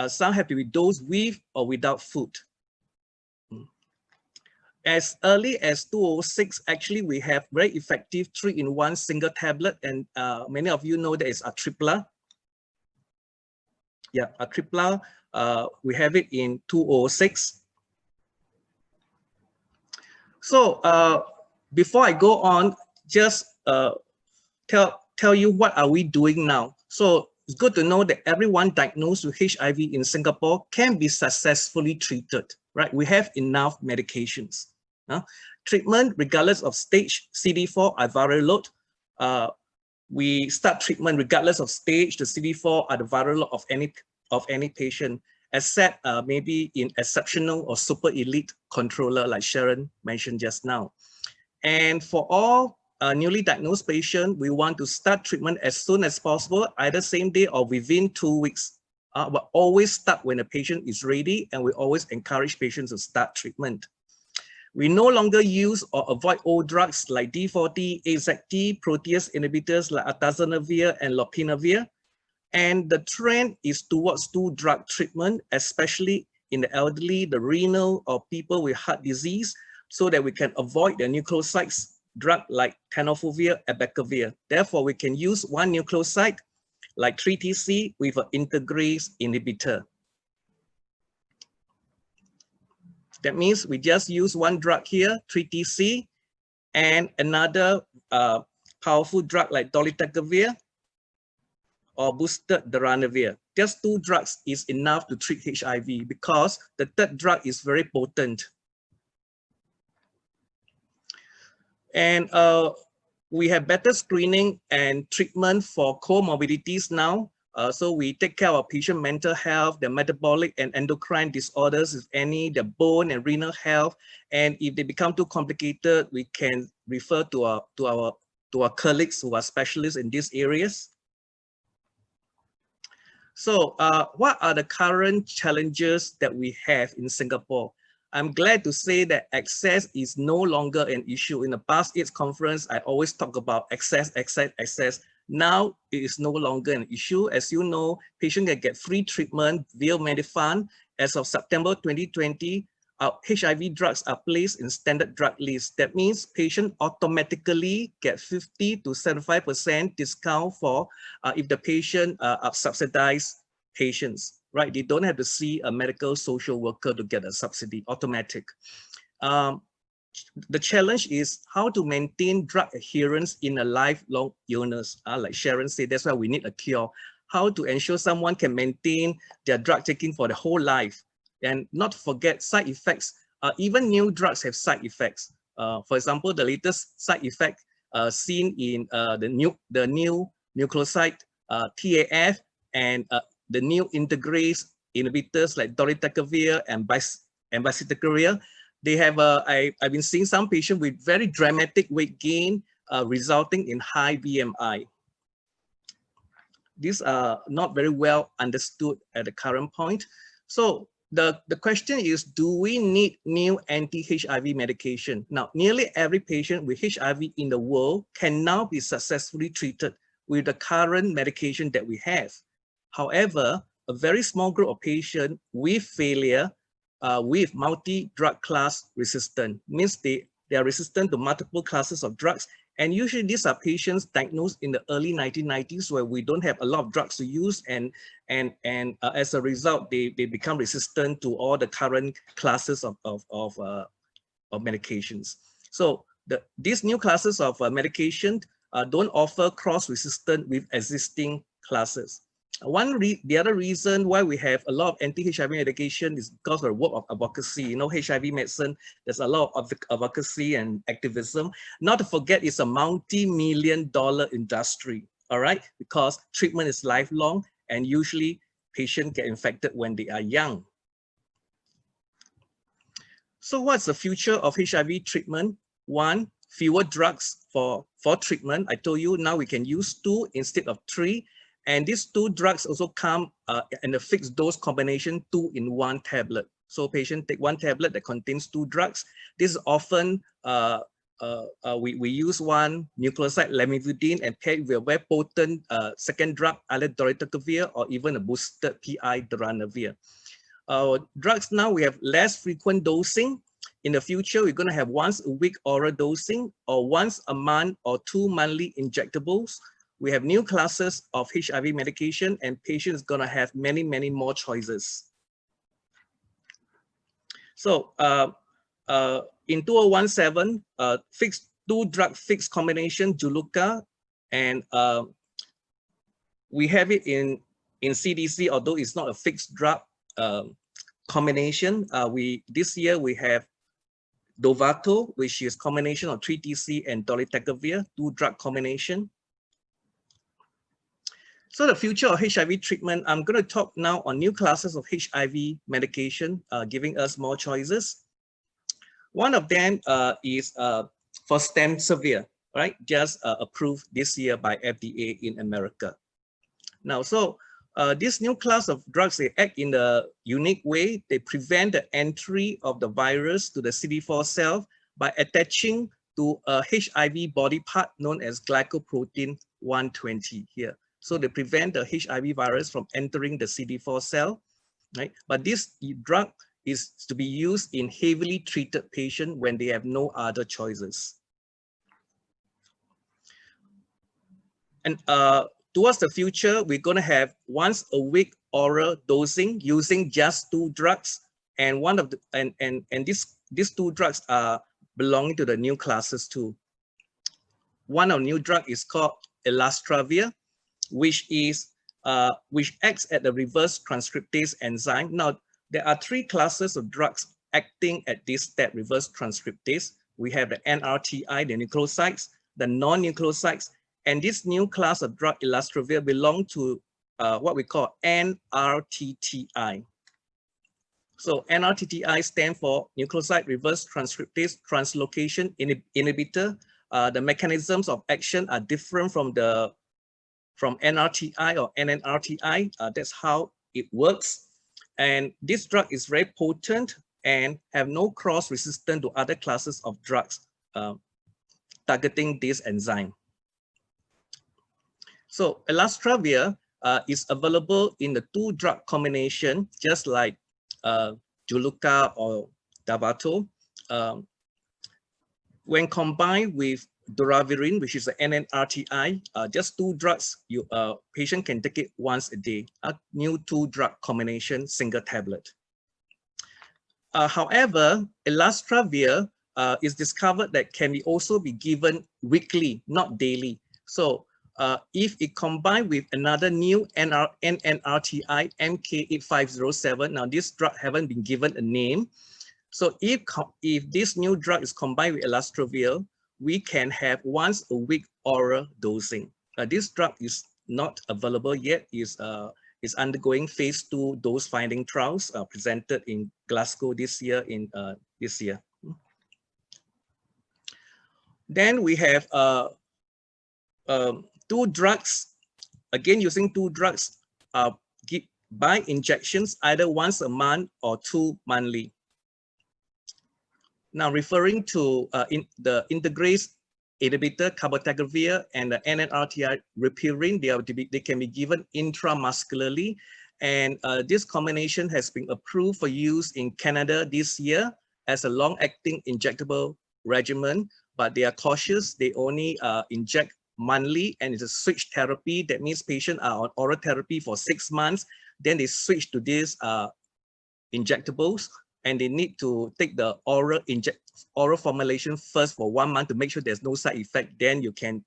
some have to be dosed with or without food. As early as 2006, actually, we have very effective 3-in-1 single tablet, and many of you know that is Atripla. Yeah, Atripla, we have it in 2006. So before I go on, just tell you what are we doing now. So it's good to know that everyone diagnosed with HIV in Singapore can be successfully treated, right? We have enough medications. Treatment, regardless of stage, CD4 are viral load. We start treatment regardless of stage. The CD4 are the viral load of any patient, except maybe in exceptional or super elite controller, like Sharon mentioned just now. And for all newly diagnosed patients, we want to start treatment as soon as possible, either same day or within 2 weeks. But always start when the patient is ready, and we always encourage patients to start treatment. We no longer use or avoid old drugs like D40, AZT, protease inhibitors like atazanavir and lopinavir. And the trend is towards 2-drug treatment, especially in the elderly, the renal, or people with heart disease, so that we can avoid the nucleosides drug like tenofovir, abacavir. Therefore, we can use one nucleoside like 3-TC with an integrase inhibitor. That means we just use one drug here, 3-TC, and another powerful drug like dolutegravir or boosted darunavir. Just 2 drugs is enough to treat HIV because the 3rd drug is very potent. And we have better screening and treatment for comorbidities now. So we take care of patient mental health, their metabolic and endocrine disorders, if any, their bone and renal health. And if they become too complicated, we can refer to our colleagues who are specialists in these areas. So what are the current challenges that we have in Singapore? I'm glad to say that access is no longer an issue. In the past AIDS conference, I always talk about access. Now it is no longer an issue. As you know, patients can get free treatment via Medifund. As of September 2020, our HIV drugs are placed in standard drug list. That means patients automatically get 50 to 75% discount for if the patient are subsidized patients, right? They don't have to see a medical social worker to get a subsidy, automatic. The challenge is how to maintain drug adherence in a lifelong illness. Like Sharon said, that's why we need a cure. How to ensure someone can maintain their drug taking for the whole life, and not forget side effects. Even new drugs have side effects. For example, the latest side effect seen in the new nucleoside TAF and the new integrase inhibitors like dolutegravir and bicyclicavir. They have, I've been seeing some patients with very dramatic weight gain resulting in high BMI. These are not very well understood at the current point. So the question is, do we need new anti-HIV medication? Now, nearly every patient with HIV in the world can now be successfully treated with the current medication that we have. However, a very small group of patients with failure with multi-drug class resistant, means they are resistant to multiple classes of drugs. And usually these are patients diagnosed in the early 1990s where we don't have a lot of drugs to use, and as a result, they become resistant to all the current classes of medications. So these new classes of medication don't offer cross-resistant with existing classes. The other reason why we have a lot of anti-HIV medication is because of the work of advocacy. You know, HIV medicine, there's a lot of advocacy and activism. Not to forget, it's a multi-million-dollar industry, all right? Because treatment is lifelong, and usually patients get infected when they are young. So what's the future of HIV treatment? 1, fewer drugs for treatment. I told you now we can use 2 instead of 3. And these 2 drugs also come in a fixed dose combination, 2 in 1 tablet. So patient take 1 tablet that contains 2 drugs. This is often, we use one nucleoside lamivudine and pair with a very potent second drug, either dolutegravir or even a boosted PI darunavir. Drugs now, we have less frequent dosing. In the future, we're going to have once a week oral dosing or once a month or 2 monthly injectables. We have new classes of HIV medication, and patients going to have many, many more choices. So in 2017, fixed 2-drug fixed combination, Juluca, and we have it in CDC, although it's not a fixed drug. combination. This year we have Doherty, which is combination of 3TC and dolutegravir, 2-drug combination. So the future of HIV treatment, I'm going to talk now on new classes of HIV medication, giving us more choices. One of them is for Stemsevere, right? Just approved this year by FDA in America. Now, so this new class of drugs, they act in a unique way. They prevent the entry of the virus to the CD4 cell by attaching to a HIV body part known as glycoprotein 120 here. So they prevent the HIV virus from entering the CD4 cell, right? But this drug is to be used in heavily treated patients when they have no other choices. And towards the future, we're going to have once a week oral dosing using just 2 drugs, and one of the these 2 drugs are belonging to the new classes too. One of the new drug is called Elastravir, which acts at the reverse transcriptase enzyme. Now, there are 3 classes of drugs acting at this step, reverse transcriptase. We have the NRTI, the nucleosides, the non-nucleosides, and this new class of drug, Elastravir, belong to what we call NRTTI. So NRTTI stands for nucleoside reverse transcriptase translocation inhibitor. The mechanisms of action are different from NRTI or NNRTI. That's how it works. And this drug is very potent and have no cross resistance to other classes of drugs targeting this enzyme. So Elastravir is available in the 2-drug combination, just like Juluca or Dovato. When combined with Doravirine, which is an NNRTI, just 2 drugs, patient can take it once a day, a new 2-drug combination, single tablet. However, Elastravir is discovered that can also be given weekly, not daily. So if it combined with another new NNRTI, MK8507, now this drug haven't been given a name. So if this new drug is combined with Elastravir, we can have once a week oral dosing. This drug is not available yet, is undergoing phase 2 dose finding trials presented in Glasgow this year. Then we have 2 drugs, again using 2 drugs by injections, either once a month or 2 monthly. Now, referring to the integrase inhibitor cabotegravir and the NNRTI rilpivirine, they can be given intramuscularly, and this combination has been approved for use in Canada this year as a long-acting injectable regimen, but they are cautious. They only inject monthly, and it's a switch therapy. That means patients are on oral therapy for 6 months, then they switch to these injectables, and they need to take the oral formulation first for 1 month to make sure there's no side effect. Then you can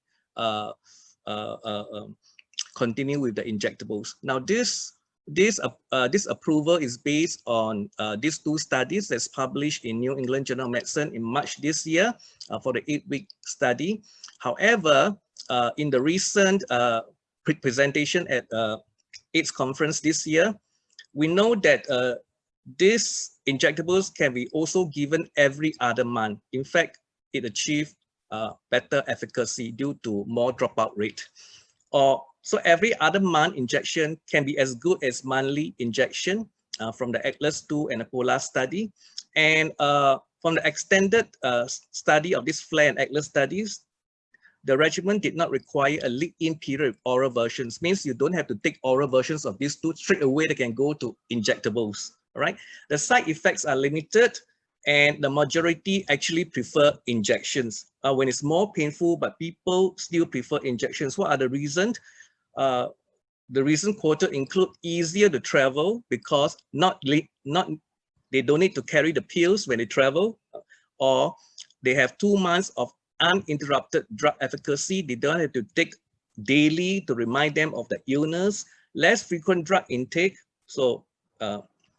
continue with the injectables. Now, this approval is based on these 2 studies that's published in New England Journal of Medicine in March this year for the 8-week study. However, in the recent presentation at AIDS conference this year, we know that these injectables can be also given every other month. In fact, it achieved better efficacy due to more dropout rate. So every other month injection can be as good as monthly injection from the Atlas 2 and the Polar study. And from the extended study of this FLAIR and Atlas studies, the regimen did not require a lead-in period of oral versions. Means you don't have to take oral versions of these 2 straight away. They can go to injectables. All right. The side effects are limited, and the majority actually prefer injections when it's more painful, but people still prefer injections. What are the reasons? The reason quoted include easier to travel because they don't need to carry the pills when they travel, or they have 2 months of uninterrupted drug efficacy. They don't have to take daily to remind them of the illness, less frequent drug intake. So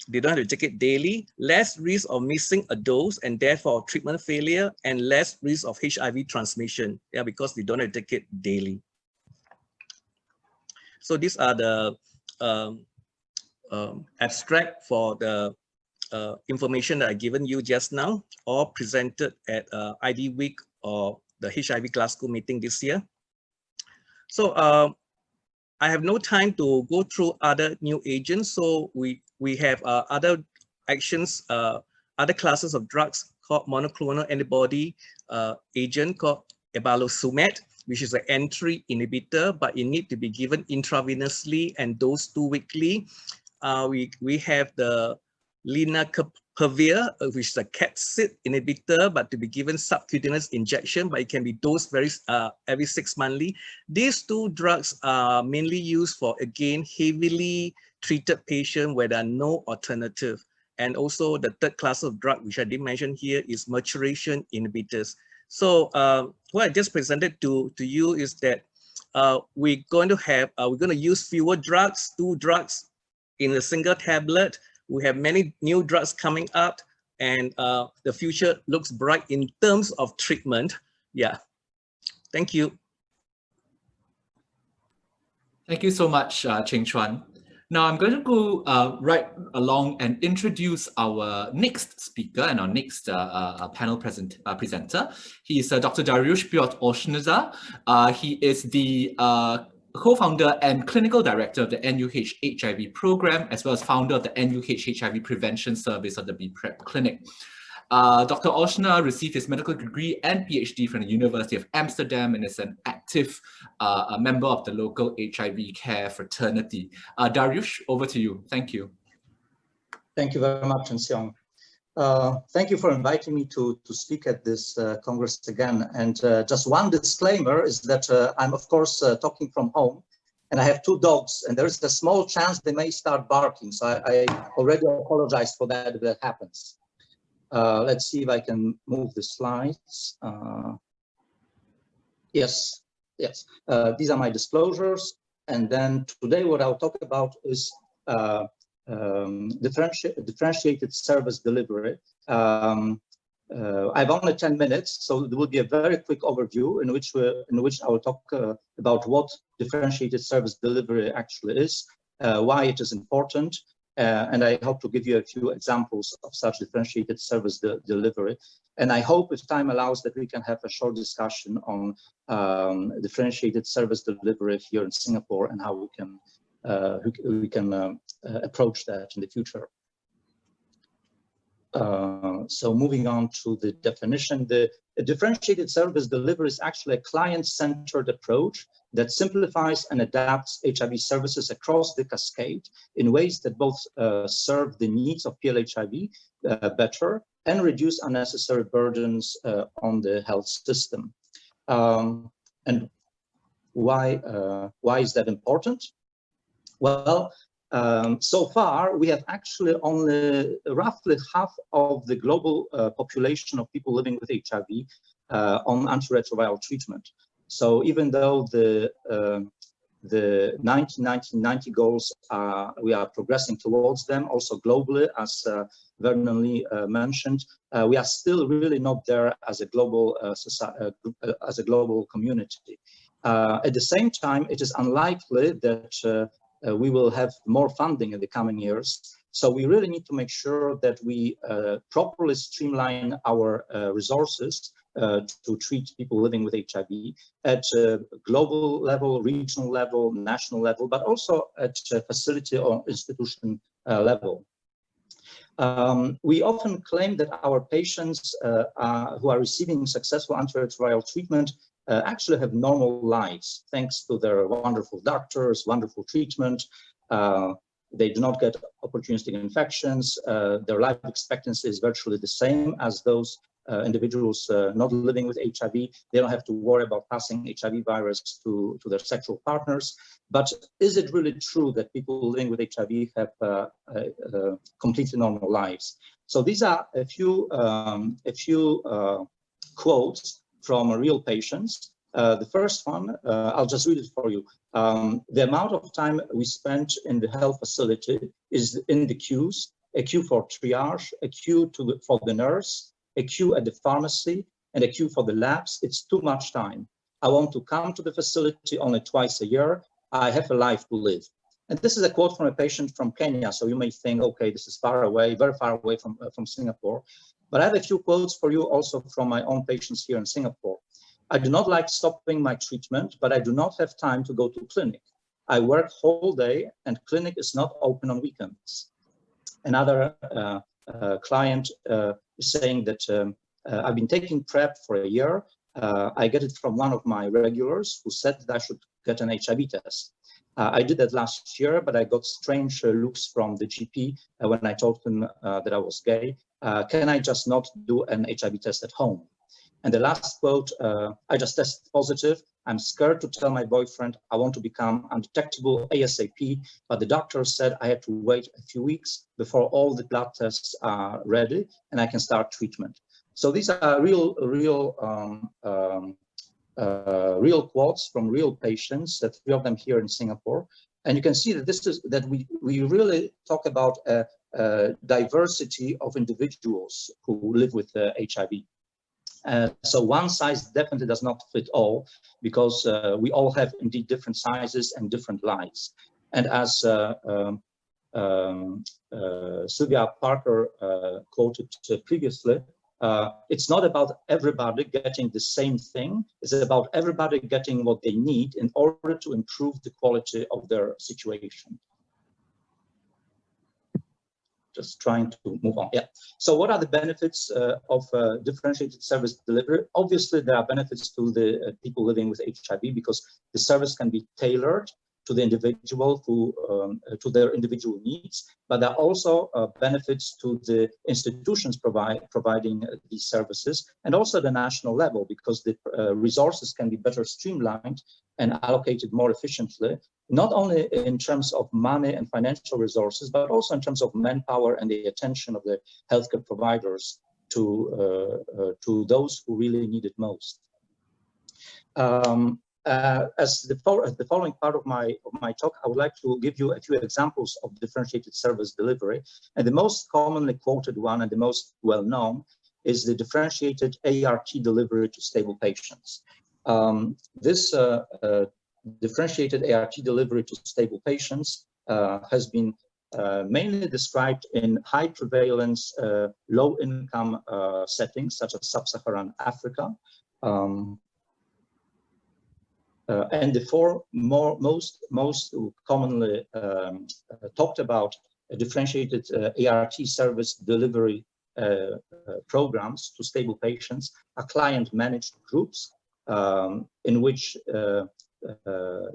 they don't have to take it daily, less risk of missing a dose and therefore treatment failure, and less risk of HIV transmission, yeah, because they don't have to take it daily. So these are the abstract for the information that I've given you just now, all presented at ID Week or the HIV Glasgow meeting this year. So I have no time to go through other new agents. So we have other actions, other classes of drugs called monoclonal antibody agent called ebalosumab, which is an entry inhibitor, but it needs to be given intravenously and dosed 2 weekly. We have the lenacapavir, which is a capsid inhibitor, but to be given subcutaneous injection, but it can be dosed every 6 monthly. These 2 drugs are mainly used for, again, heavily treated patients where there are no alternative. And also the third class of drug, which I didn't mention here, is maturation inhibitors. So what I just presented to you is that we're going to use fewer drugs, 2 drugs in a single tablet. We have many new drugs coming up, and the future looks bright in terms of treatment. Yeah, thank you. Thank you so much, Cheng Chuan. Now I'm going to go right along and introduce our next speaker and our next panel presenter. He is Dr. Dariush Piotr-Oshniza. He is the co-founder and clinical director of the NUH HIV program, as well as founder of the NUH HIV prevention service of the BPrep clinic. Dr. Oshna received his medical degree and PhD from the University of Amsterdam and is an active member of the local HIV care fraternity. Dariush, over to you. Thank you. Thank you very much, Seong. Thank you for inviting me to speak at this Congress again. And just one disclaimer is that I'm, of course, talking from home, and I have 2 dogs, and there is a small chance they may start barking. So I already apologize for that if that happens. Let's see if I can move the slides. Yes. These are my disclosures. And then today what I'll talk about is differentiated service delivery. I've only 10 minutes, so there will be a very quick overview in which I will talk about what differentiated service delivery actually is, why it is important, and I hope to give you a few examples of such differentiated service delivery. And I hope, if time allows, that we can have a short discussion on differentiated service delivery here in Singapore and how we can approach that in the future. So moving on to the definition, the differentiated service delivery is actually a client-centered approach that simplifies and adapts HIV services across the cascade in ways that both serve the needs of PLHIV better and reduce unnecessary burdens on the health system. And why is that important? Well, so far, we have actually only roughly half of the global population of people living with HIV on antiretroviral treatment. So even though the 1990 goals we are progressing towards them, also globally, as Vernon Lee mentioned, we are still really not there as a global as a global community. At the same time, it is unlikely that we will have more funding in the coming years. So we really need to make sure that we properly streamline our resources to treat people living with HIV at global level, regional level, national level, but also at facility or institution level. We often claim that our patients who are receiving successful antiretroviral treatment actually have normal lives, thanks to their wonderful doctors, wonderful treatment. They do not get opportunistic infections. Their life expectancy is virtually the same as those individuals not living with HIV. They don't have to worry about passing HIV virus to their sexual partners. But is it really true that people living with HIV have completely normal lives? So these are a few quotes from real patients. The first one, I'll just read it for you. The amount of time we spent in the health facility is in the queues a queue for triage, a queue for the nurse, a queue at the pharmacy, and a queue for the labs. It's too much time. I want to come to the facility only twice a year. I have a life to live. And this is a quote from a patient from Kenya. So you may think, okay, this is far away, very far away from Singapore. But I have a few quotes for you also from my own patients here in Singapore. I do not like stopping my treatment, but I do not have time to go to clinic. I work whole day and clinic is not open on weekends. Another client is saying that I've been taking PrEP for a year. I get it from one of my regulars who said that I should get an HIV test. I did that last year, but I got strange looks from the GP when I told him that I was gay. Can I just not do an HIV test at home? And the last quote, I just tested positive. I'm scared to tell my boyfriend I want to become undetectable ASAP, but the doctor said I had to wait a few weeks before all the blood tests are ready and I can start treatment. So these are real quotes from real patients, that 3 of them here in Singapore. And you can see that we really talk about a diversity of individuals who live with HIV. So one size definitely does not fit all, because we all have indeed different sizes and different lives. And as Sylvia Parker quoted previously, it's not about everybody getting the same thing. It's about everybody getting what they need in order to improve the quality of their situation. Just trying to move on. Yeah. So what are the benefits of differentiated service delivery? Obviously, there are benefits to the people living with HIV, because the service can be tailored to the individual, to their individual needs. But there are also benefits to the institutions providing these services, and also the national level, because the resources can be better streamlined and allocated more efficiently, not only in terms of money and financial resources, but also in terms of manpower and the attention of the healthcare providers to those who really need it most. As the following part of my talk, I would like to give you a few examples of differentiated service delivery. And the most commonly quoted one and the most well-known is the differentiated ART delivery to stable patients. This differentiated ART delivery to stable patients has been mainly described in high prevalence, low income settings such as sub-Saharan Africa. And the 4 most commonly talked about differentiated ART service delivery programs to stable patients are client-managed groups, in which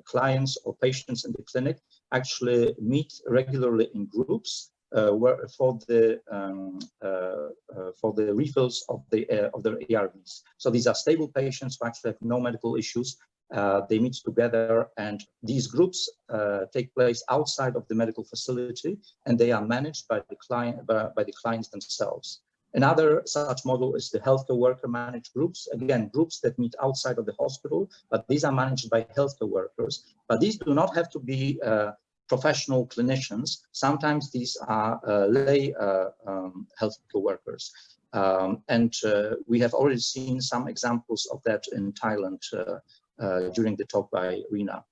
clients or patients in the clinic actually meet regularly in groups for the refills of their ARVs. So these are stable patients who actually have no medical issues. They meet together, and these groups take place outside of the medical facility, and they are managed by the clients themselves. Another such model is the healthcare worker managed groups. Again, groups that meet outside of the hospital, but these are managed by healthcare workers. But these do not have to be professional clinicians. Sometimes these are lay healthcare workers. And we have already seen some examples of that in Thailand during the talk by Rina.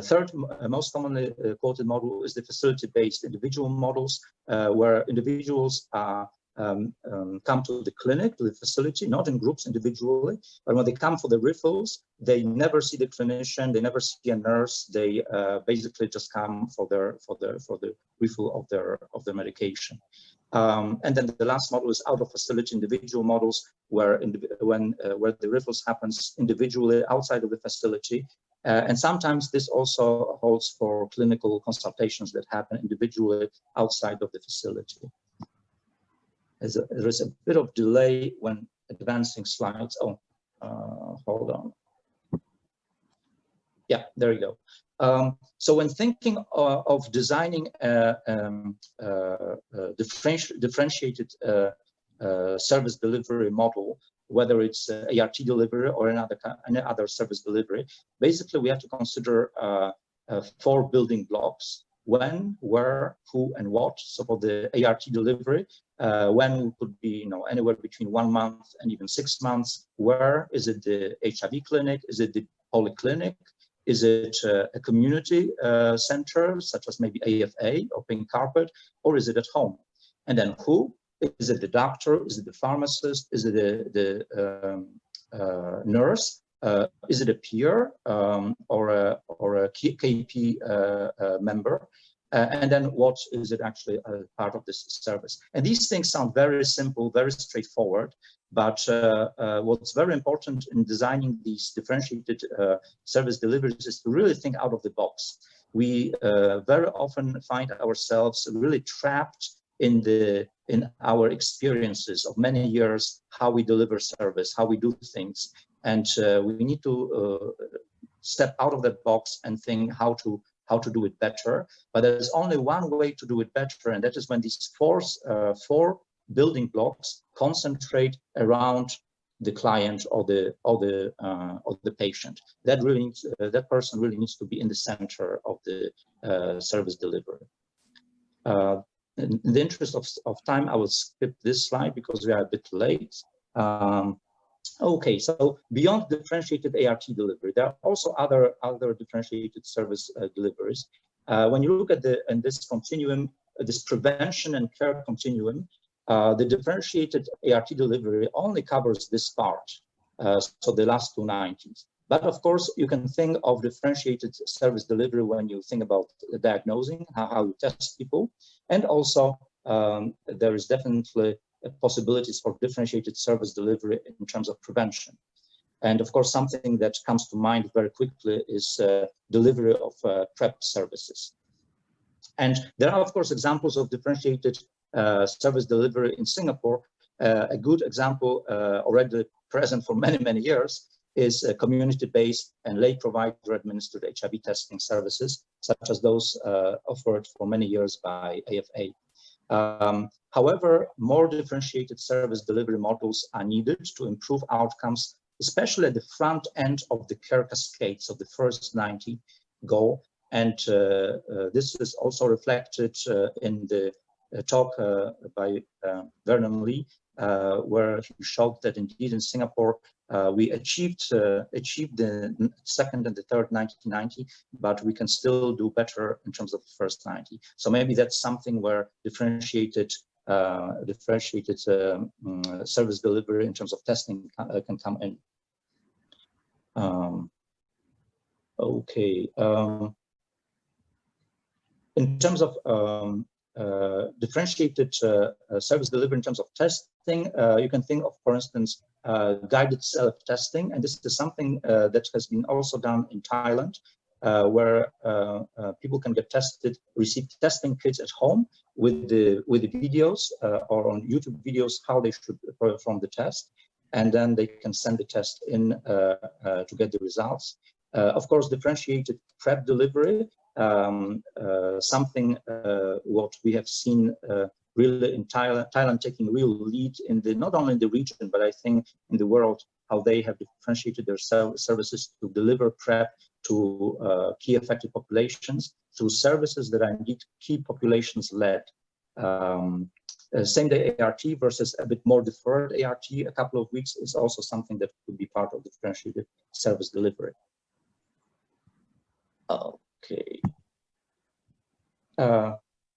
Third most commonly quoted model is the facility-based individual models, where individuals come to the clinic, to the facility, not in groups individually, but when they come for the refills, they never see the clinician, they never see a nurse. They basically just come for the refill of their medication. And then the last model is out of facility individual models, where the refills happens individually outside of the facility. And sometimes this also holds for clinical consultations that happen individually outside of the facility. There is a bit of delay when advancing slides. Oh, hold on. Yeah, there you go. So when thinking of designing a differentiated service delivery model, whether it's ART delivery or any other service delivery, basically we have to consider 4 building blocks. when, where, who, and what. So for the ART delivery, when could be anywhere between 1 month and even 6 months. Where is it? The HIV clinic? Is it the polyclinic? Is it a community center, such as maybe AFA or Pink Carpet, or is it at home? And then who? Is it the doctor? Is it the pharmacist? Is it the nurse? Is it a peer or a KP member? And then what is it actually part of this service? And these things sound very simple, very straightforward, but what's very important in designing these differentiated service deliveries is to really think out of the box. We very often find ourselves really trapped in our experiences of many years, how we deliver service, how we do things. And we need to step out of that box and think how to do it better. But there's only one way to do it better, and that is when these four building blocks concentrate around the client or the patient. That really needs, that person really needs to be in the center of the service delivery. In the interest of time, I will skip this slide because we are a bit late. Okay, so beyond differentiated ART delivery, there are also other differentiated service deliveries. When you look at this continuum, this prevention and care continuum, the differentiated ART delivery only covers this part, so the last 2 90s. But of course, you can think of differentiated service delivery when you think about diagnosing, how you test people, and also there is definitely possibilities for differentiated service delivery in terms of prevention. And of course, something that comes to mind very quickly is delivery of PrEP services. And there are, of course, examples of differentiated service delivery in Singapore. A good example already present for many, many years is community-based and lay provider administered HIV testing services, such as those offered for many years by AFA. However, more differentiated service delivery models are needed to improve outcomes, especially at the front end of the care cascade, so the first 90 goal. And this is also reflected in the talk by Vernon Lee, where he showed that indeed in Singapore, we achieved the second and the third 90-90, but we can still do better in terms of the first 90. So maybe that's something where differentiated service delivery in terms of testing can come in. Okay. In terms of differentiated service delivery in terms of testing, you can think of, for instance, guided self-testing, and this is something that has been also done in Thailand, where people can get tested, receive testing kits at home with the videos or on YouTube videos how they should perform the test, and then they can send the test in to get the results. Of course, differentiated PrEP delivery, something what we have seen really in Thailand taking real lead in not only in the region, but I think in the world, how they have differentiated their services to deliver PrEP to key affected populations through services that are indeed key populations led. Same day ART versus a bit more deferred ART, a couple of weeks, is also something that could be part of differentiated service delivery. Okay.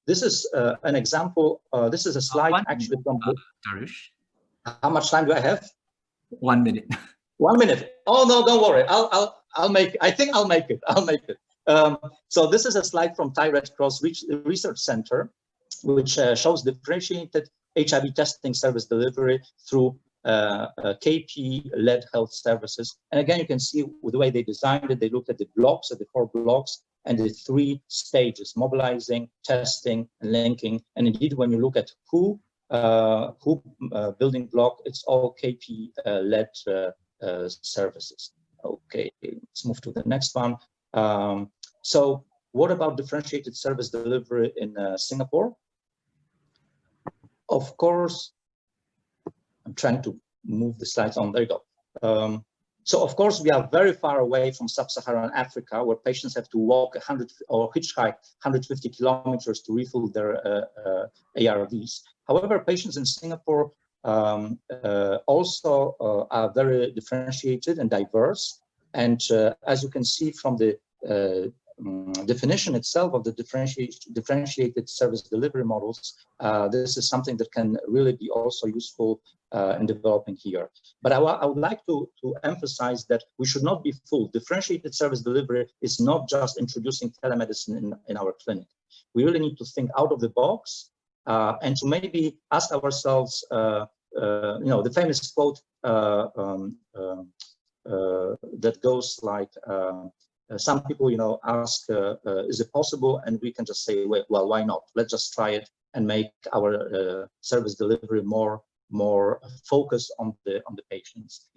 This is an example. This is a slide actually from. Darush. How much time do I have? 1 minute. 1 minute. Oh no, don't worry. I'll make. I think I'll make it. I'll make it. So this is a slide from Thai Red Cross Research Center, which shows differentiated HIV testing service delivery through KP-led health services. And again, you can see with the way they designed it, they looked at the blocks, at the 4 blocks, and the 3 stages: mobilizing, testing, and linking. And indeed, when you look at who building block, it's all KP-led services. Okay, let's move to the next one. So what about differentiated service delivery in Singapore? Of course, I'm trying to move the slides on. There you go. So of course, we are very far away from sub-Saharan Africa, where patients have to walk 100 or hitchhike 150 kilometers to refill their ARVs. However, patients in Singapore also are very differentiated and diverse. And as you can see from the definition itself of the differentiated service delivery models, this is something that can really be also useful in developing here. But I would like to emphasize that we should not be fooled. Differentiated service delivery is not just introducing telemedicine in our clinic. We really need to think out of the box and to maybe ask ourselves, the famous quote that goes like, some people, ask, is it possible? And we can just say, well, why not? Let's just try it and make our service delivery more focused on the patients.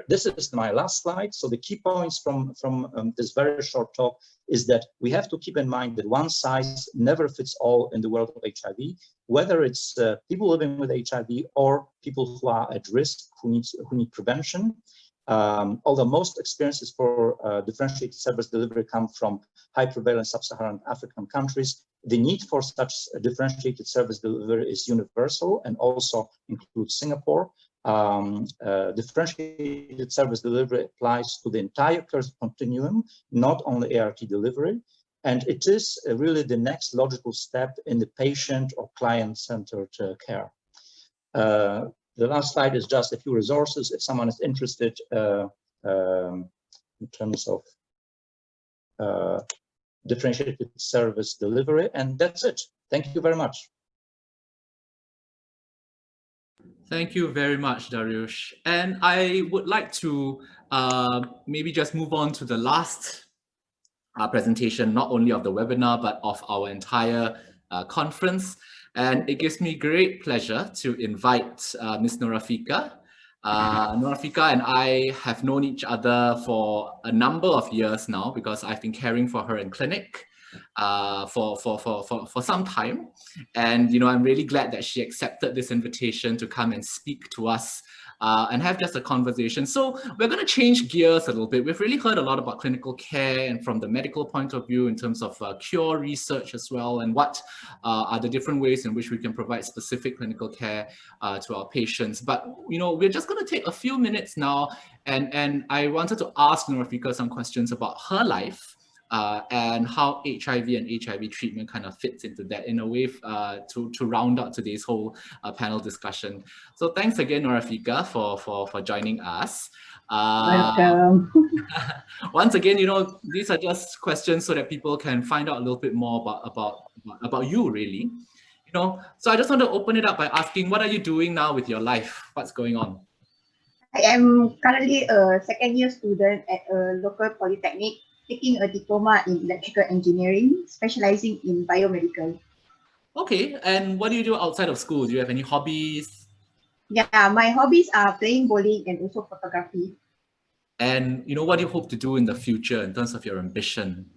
This is my last slide. So the key points from this very short talk is that we have to keep in mind that one size never fits all in the world of HIV, whether it's people living with HIV or people who are at risk, who need prevention. Although most experiences for differentiated service delivery come from high prevalence sub-Saharan African countries, the need for such differentiated service delivery is universal and also includes Singapore. Differentiated service delivery applies to the entire care continuum, not only ART delivery. And it is really the next logical step in the patient or client-centered care. The last slide is just a few resources if someone is interested in terms of differentiated service delivery. And that's it. Thank you very much. Thank you very much, Dariush. And I would like to maybe just move on to the last presentation, not only of the webinar, but of our entire conference. And it gives me great pleasure to invite Ms. Noorafika. Noorafika and I have known each other for a number of years now because I've been caring for her in clinic for some time. And, I'm really glad that she accepted this invitation to come and speak to us and have just a conversation. So we're going to change gears a little bit. We've really heard a lot about clinical care and from the medical point of view in terms of cure research as well, and what are the different ways in which we can provide specific clinical care to our patients. But, we're just going to take a few minutes now, and I wanted to ask Noorafika some questions about her life. And how HIV and HIV treatment kind of fits into that in a way to round out today's whole panel discussion. So thanks again, Noorafika, for joining us. Welcome. Once again, these are just questions so that people can find out a little bit more about you, really. So I just want to open it up by asking, what are you doing now with your life? What's going on? I am currently a second-year student at a local polytechnic, taking a diploma in electrical engineering, specializing in biomedical. Okay, and what do you do outside of school? Do you have any hobbies? Yeah, my hobbies are playing bowling and also photography. And what do you hope to do in the future in terms of your ambition?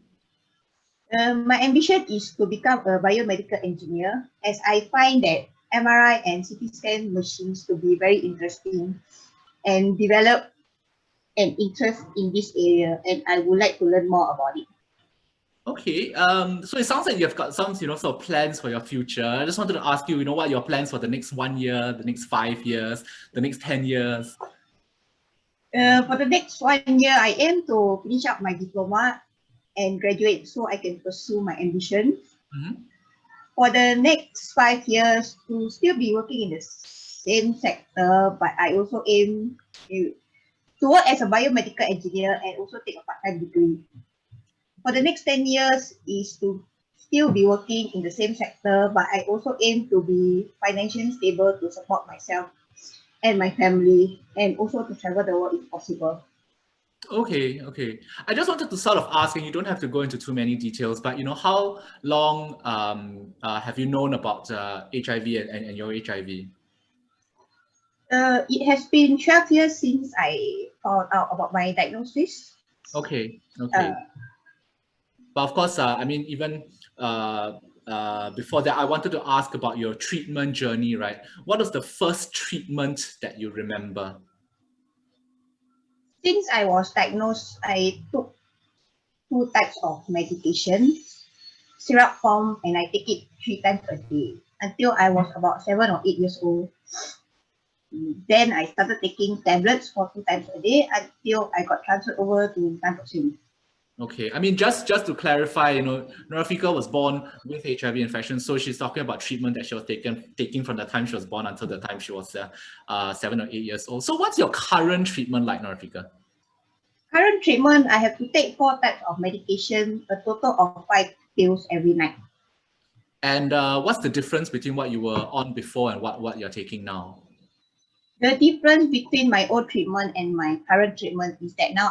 My ambition is to become a biomedical engineer, as I find that MRI and CT scan machines to be very interesting and develop an interest in this area, and I would like to learn more about it. Okay, so it sounds like you've got some, sort of plans for your future. I just wanted to ask you, what are your plans for the next 1 year, the next 5 years, the next 10 years? For the next 1 year, I aim to finish up my diploma and graduate so I can pursue my ambition. Mm-hmm. For the next 5 years, to still be working in the same sector, but I also aim to work as a biomedical engineer and also take a part-time degree. For the next 10 years is to still be working in the same sector, but I also aim to be financially stable to support myself and my family, and also to travel the world if possible. Okay. I just wanted to sort of ask, and you don't have to go into too many details, but how long have you known about HIV and your HIV? It has been 12 years since I found out about my diagnosis. Okay. But of course, even before that, I wanted to ask about your treatment journey, right? What was the first treatment that you remember? Since I was diagnosed, I took 2 types of medication, syrup form, and I take it 3 times a day until I was about 7 or 8 years old. Then I started taking tablets for 2 times a day until I got transferred over to naproxen. Okay, I mean, just to clarify, you know, Norafika was born with HIV infection, so she's talking about treatment that she was taking from the time she was born until the time she was 7 or 8 years old. So what's your current treatment like, Norafika? Current treatment, I have to take 4 types of medication, a total of 5 pills every night. And what's the difference between what you were on before and what you're taking now? The difference between my old treatment and my current treatment is that now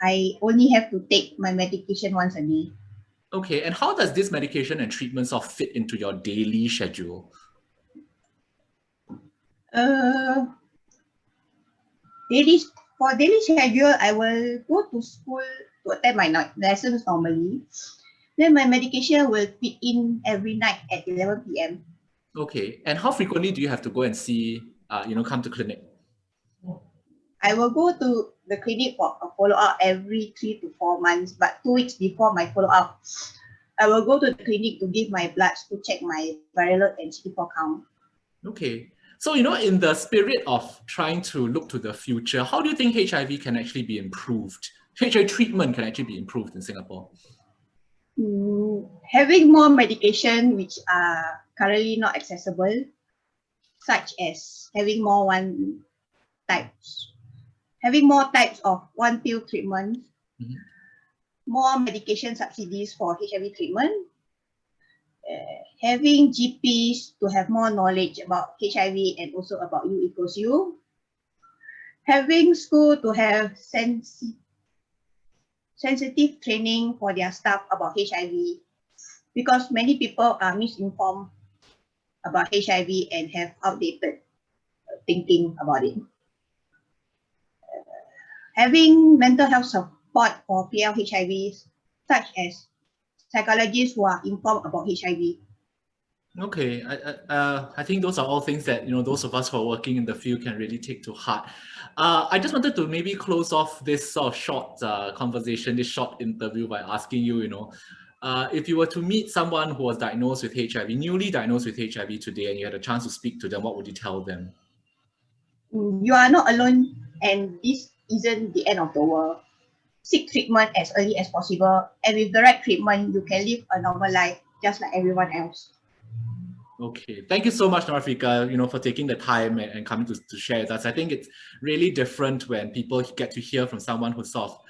I only have to take my medication once a day. Okay, and how does this medication and treatments all fit into your daily schedule? For daily schedule, I will go to school to attend my lessons normally. Then my medication will fit in every night at 11 p.m. Okay, and how frequently do you have to go and see, come to clinic? I will go to the clinic for a follow-up every 3 to 4 months, but 2 weeks before my follow-up, I will go to the clinic to give my bloods to check my viral load and CD4 count. Okay, so, you know, in the spirit of trying to look to the future, how do you think HIV can actually be improved? HIV treatment can actually be improved in Singapore? Having more medication which are currently not accessible, such as having more types of 1 pill treatment, more medication subsidies for HIV treatment, having GPs to have more knowledge about HIV and also about U equals U, having school to have sensitive training for their staff about HIV, because many people are misinformed about HIV and have outdated thinking about it. Having mental health support for PLHIVs, such as psychologists who are informed about HIV. Okay, I think those are all things that, you know, those of us who are working in the field can really take to heart. I just wanted to maybe close off this sort of short conversation, this short interview by asking you, you know, if you were to meet someone who was diagnosed with HIV, newly diagnosed with HIV today, and you had a chance to speak to them, what would you tell them? You are not alone, and this isn't the end of the world. Seek treatment as early as possible, and with the right treatment, you can live a normal life just like everyone else. Okay, thank you so much, Norafika, you know, for taking the time and coming to share with us. I think it's really different when people get to hear from someone who sort of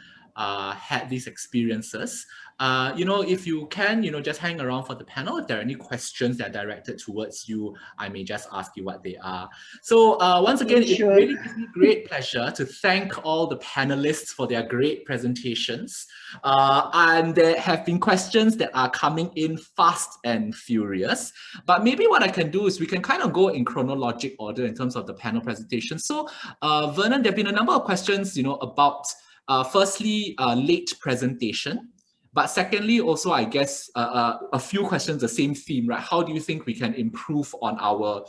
had these experiences. You know, if you can, you know, just hang around for the panel. If there are any questions that are directed towards you, I may just ask you what they are. So once again, it really gives me great pleasure to thank all the panelists for their great presentations. And there have been questions that are coming in fast and furious. But maybe what I can do is we can kind of go in chronologic order in terms of the panel presentation. So Vernon, there have been a number of questions, you know, about firstly, late presentation. But secondly, also, I guess, a few questions, the same theme, right? How do you think we can improve on our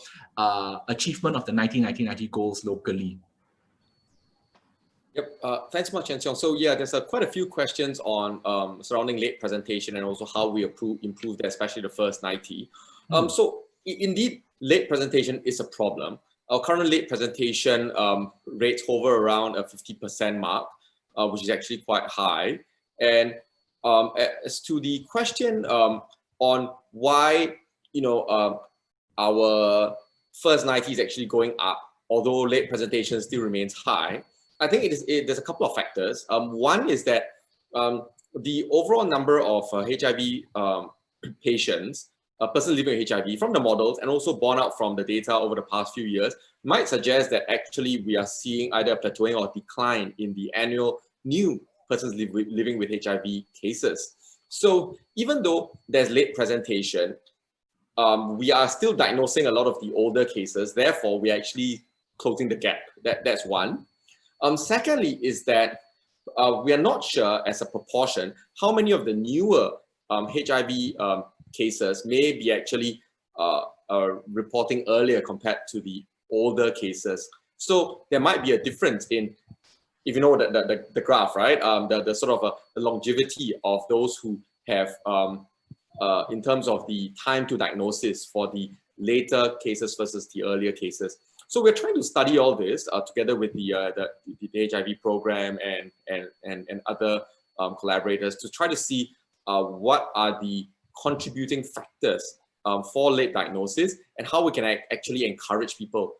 achievement of the 1990 goals locally? Yep, thanks so much, Chen. So yeah, there's quite a few questions on surrounding late presentation and also how we improve that, especially the first 90. So indeed, late presentation is a problem. Our current late presentation rates hover around a 50% mark, which is actually quite high. And as to the question on why, you know, our first 90 is actually going up, although late presentation still remains high, I think there's a couple of factors. One is that the overall number of HIV patients, persons living with HIV from the models and also borne out from the data over the past few years might suggest that actually we are seeing either a plateauing or decline in the annual new persons living with HIV cases. So even though there's late presentation, we are still diagnosing a lot of the older cases. Therefore, we are actually closing the gap. That's one. Secondly is that we are not sure as a proportion how many of the newer HIV cases may be actually reporting earlier compared to the older cases. So there might be a difference in if you know the graph, right? The sort of the longevity of those who have, in terms of the time to diagnosis for the later cases versus the earlier cases. So we're trying to study all this together with the HIV program and other collaborators to try to see what are the contributing factors for late diagnosis and how we can actually encourage people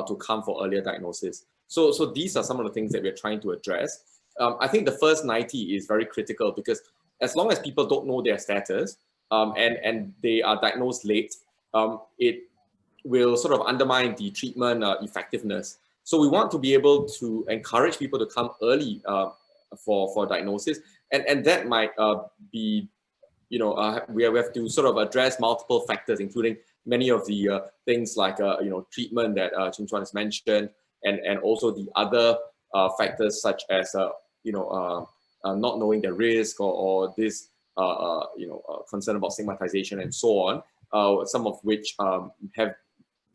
to come for earlier diagnosis. So these are some of the things that we're trying to address. I think the first 90 is very critical because as long as people don't know their status and they are diagnosed late, it will sort of undermine the treatment effectiveness. So we want to be able to encourage people to come early for diagnosis, and that might be, you know, we have to sort of address multiple factors, including many of the things like you know, treatment that Chuan has mentioned, and also the other factors such as you know, not knowing the risk or this you know, concern about stigmatization and so on, some of which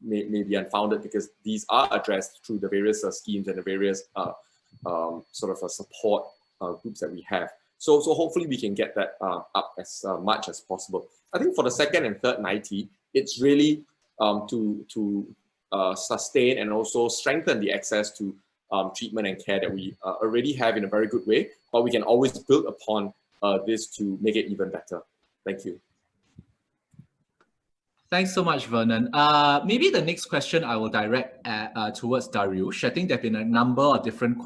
may be unfounded because these are addressed through the various schemes and the various sort of support groups that we have. So hopefully we can get that up as much as possible. I think for the second and third 90, it's really to sustain and also strengthen the access to treatment and care that we already have in a very good way, but we can always build upon this to make it even better. Thank you. Thanks so much, Vernon. Maybe the next question I will direct towards Dariush. I think there have been a number of different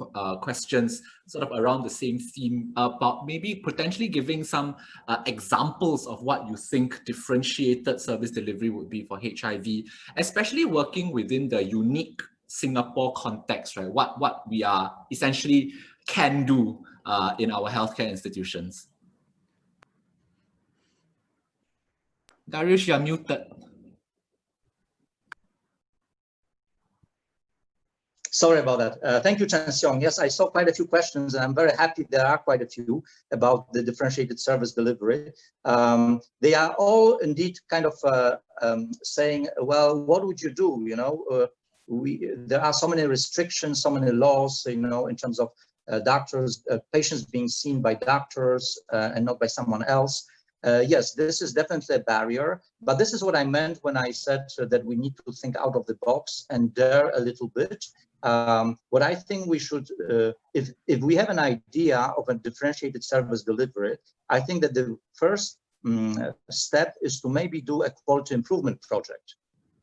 questions sort of around the same theme about maybe potentially giving some examples of what you think differentiated service delivery would be for HIV, especially working within the unique Singapore context, right? What we are essentially can do in our healthcare institutions. Dariush, you're muted. Sorry about that. Thank you, Chen Seong. Yes, I saw quite a few questions, and I'm very happy there are quite a few about the differentiated service delivery. They are all indeed kind of saying, well, what would you do? You know, there are so many restrictions, so many laws, you know, in terms of doctors, patients being seen by doctors and not by someone else. Yes, this is definitely a barrier, but this is what I meant when I said that we need to think out of the box and dare a little bit. What I think we should, if we have an idea of a differentiated service delivery, I think that the first step is to maybe do a quality improvement project.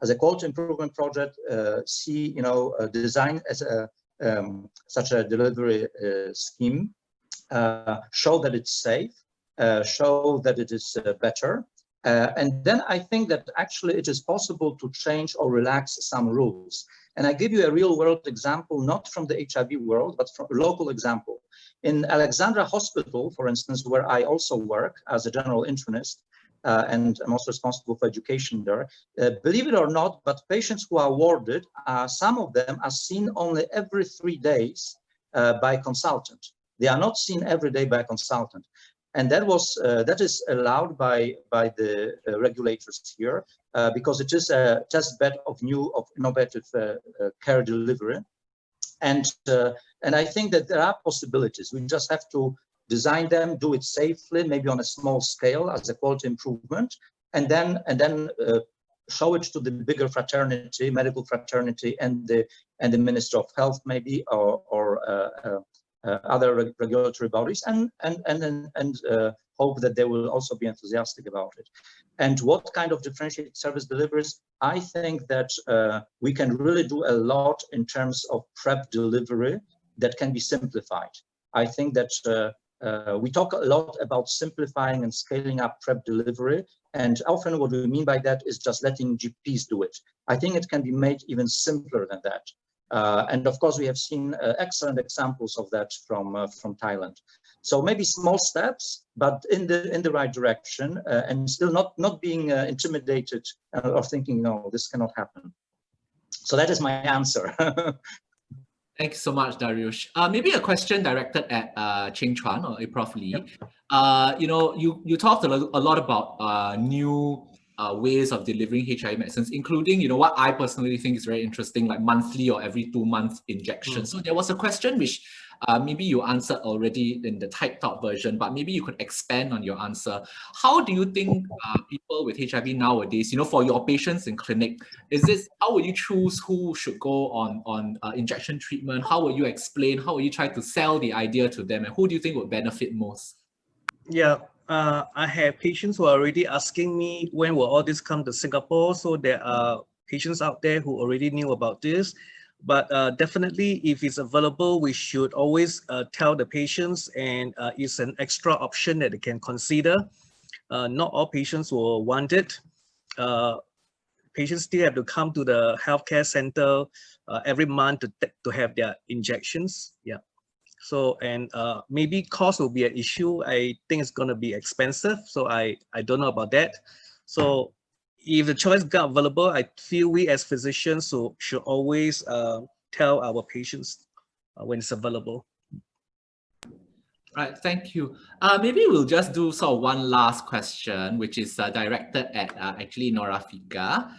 As a quality improvement project, see, you know, design as a such a delivery scheme, show that it's safe, show that it is better, and then I think that actually it is possible to change or relax some rules. And I give you a real world example, not from the HIV world, but from a local example. In Alexandra Hospital, for instance, where I also work as a general internist, and I'm also responsible for education there, believe it or not, but patients who are warded, some of them are seen only every 3 days by a consultant. They are not seen every day by a consultant. And that is allowed by the regulators here because it is a test bed of innovative care delivery, and I think that there are possibilities. We just have to design them, do it safely, maybe on a small scale as a quality improvement, and then show it to the bigger fraternity, medical fraternity, and the Minister of Health maybe, or other regulatory bodies, and hope that they will also be enthusiastic about it. And what kind of differentiated service deliveries? I think that we can really do a lot in terms of PrEP delivery that can be simplified. I think that we talk a lot about simplifying and scaling up PrEP delivery, and often what we mean by that is just letting GPs do it. I think it can be made even simpler than that. And of course, we have seen excellent examples of that from Thailand. So maybe small steps, but in the right direction, and still not being intimidated or thinking, no, this cannot happen. So that is my answer. Thanks so much, Dariush. Maybe a question directed at Chuan or Prof. Lee. Yep. You know, you talked a lot about new ways of delivering HIV medicines, including, you know, what I personally think is very interesting, like monthly or every 2 month injection. So there was a question which maybe you answered already in the typed out version, but maybe you could expand on your answer. How do you think people with HIV nowadays, you know, for your patients in clinic, how will you choose who should go on injection treatment? How will you explain? How will you try to sell the idea to them? And who do you think would benefit most? Yeah, I have patients who are already asking me when will all this come to Singapore. So there are patients out there who already knew about this. But definitely, if it's available, we should always tell the patients, and it's an extra option that they can consider. Not all patients will want it. Patients still have to come to the healthcare center every month to have their injections. Yeah. So, and maybe cost will be an issue. I think it's going to be expensive. So I don't know about that. So if the choice got available, I feel we as physicians should always tell our patients when it's available. Right, thank you. Maybe we'll just do sort of one last question, which is directed at actually Norafika,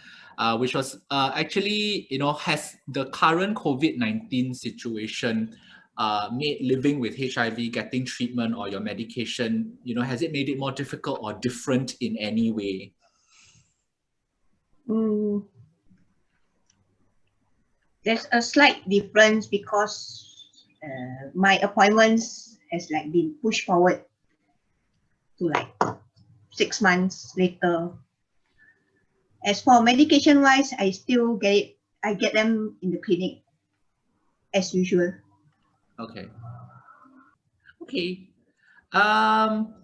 which was actually, you know, has the current COVID-19 situation made living with HIV, getting treatment or your medication, you know, has it made it more difficult or different in any way? There's a slight difference because my appointments has like been pushed forward to like 6 months later. As for medication wise, I still get it. I get them in the clinic as usual. Okay. Okay.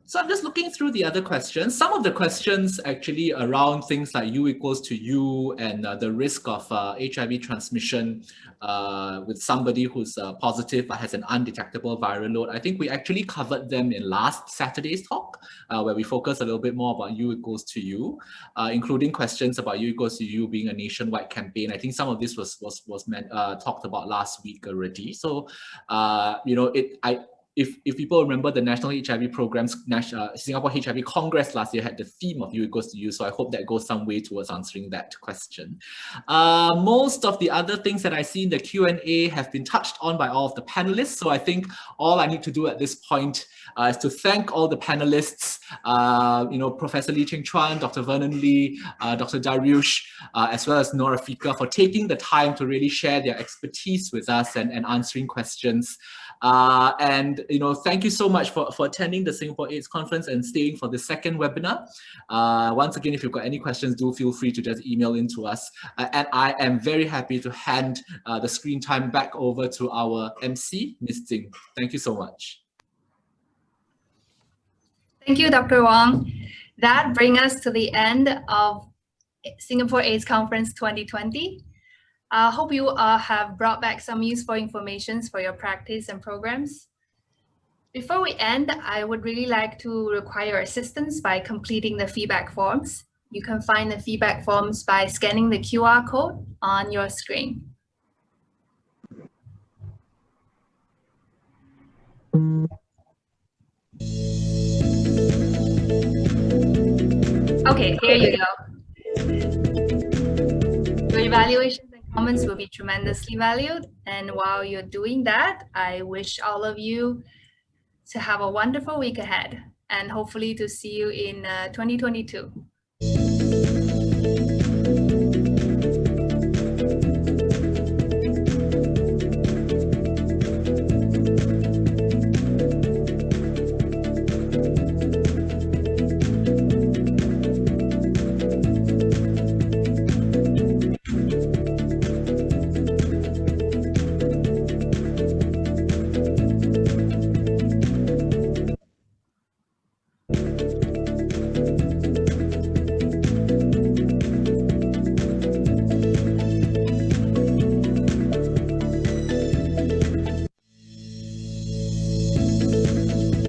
So I'm just looking through the other questions. Some of the questions actually around things like U equals to U and the risk of HIV transmission with somebody who's positive but has an undetectable viral load. I think we actually covered them in last Saturday's talk, where we focused a little bit more about U equals to U, including questions about U equals to U being a nationwide campaign. I think some of this was talked about last week already. So, you know, if people remember the National HIV Program's Singapore HIV Congress last year had the theme of U equals to U, so I hope that goes some way towards answering that question. Most of the other things that I see in the Q&A have been touched on by all of the panelists, so I think all I need to do at this point is to thank all the panelists, you know, Professor Lee Chuan, Dr. Vernon Lee, Dr. Dariush, as well as Norafika for taking the time to really share their expertise with us and answering questions. And, you know, thank you so much for attending the Singapore AIDS Conference and staying for the second webinar. Once again, if you've got any questions, do feel free to just email in to us. And I am very happy to hand the screen time back over to our MC, Ms. Ting. Thank you so much. Thank you, Dr. Wong. That brings us to the end of Singapore AIDS Conference 2020. I hope you have brought back some useful information for your practice and programs. Before we end, I would really like to require assistance by completing the feedback forms. You can find the feedback forms by scanning the QR code on your screen. Okay, here you go. Your evaluations and comments will be tremendously valued. And while you're doing that, I wish all of you to have a wonderful week ahead and hopefully to see you in 2022.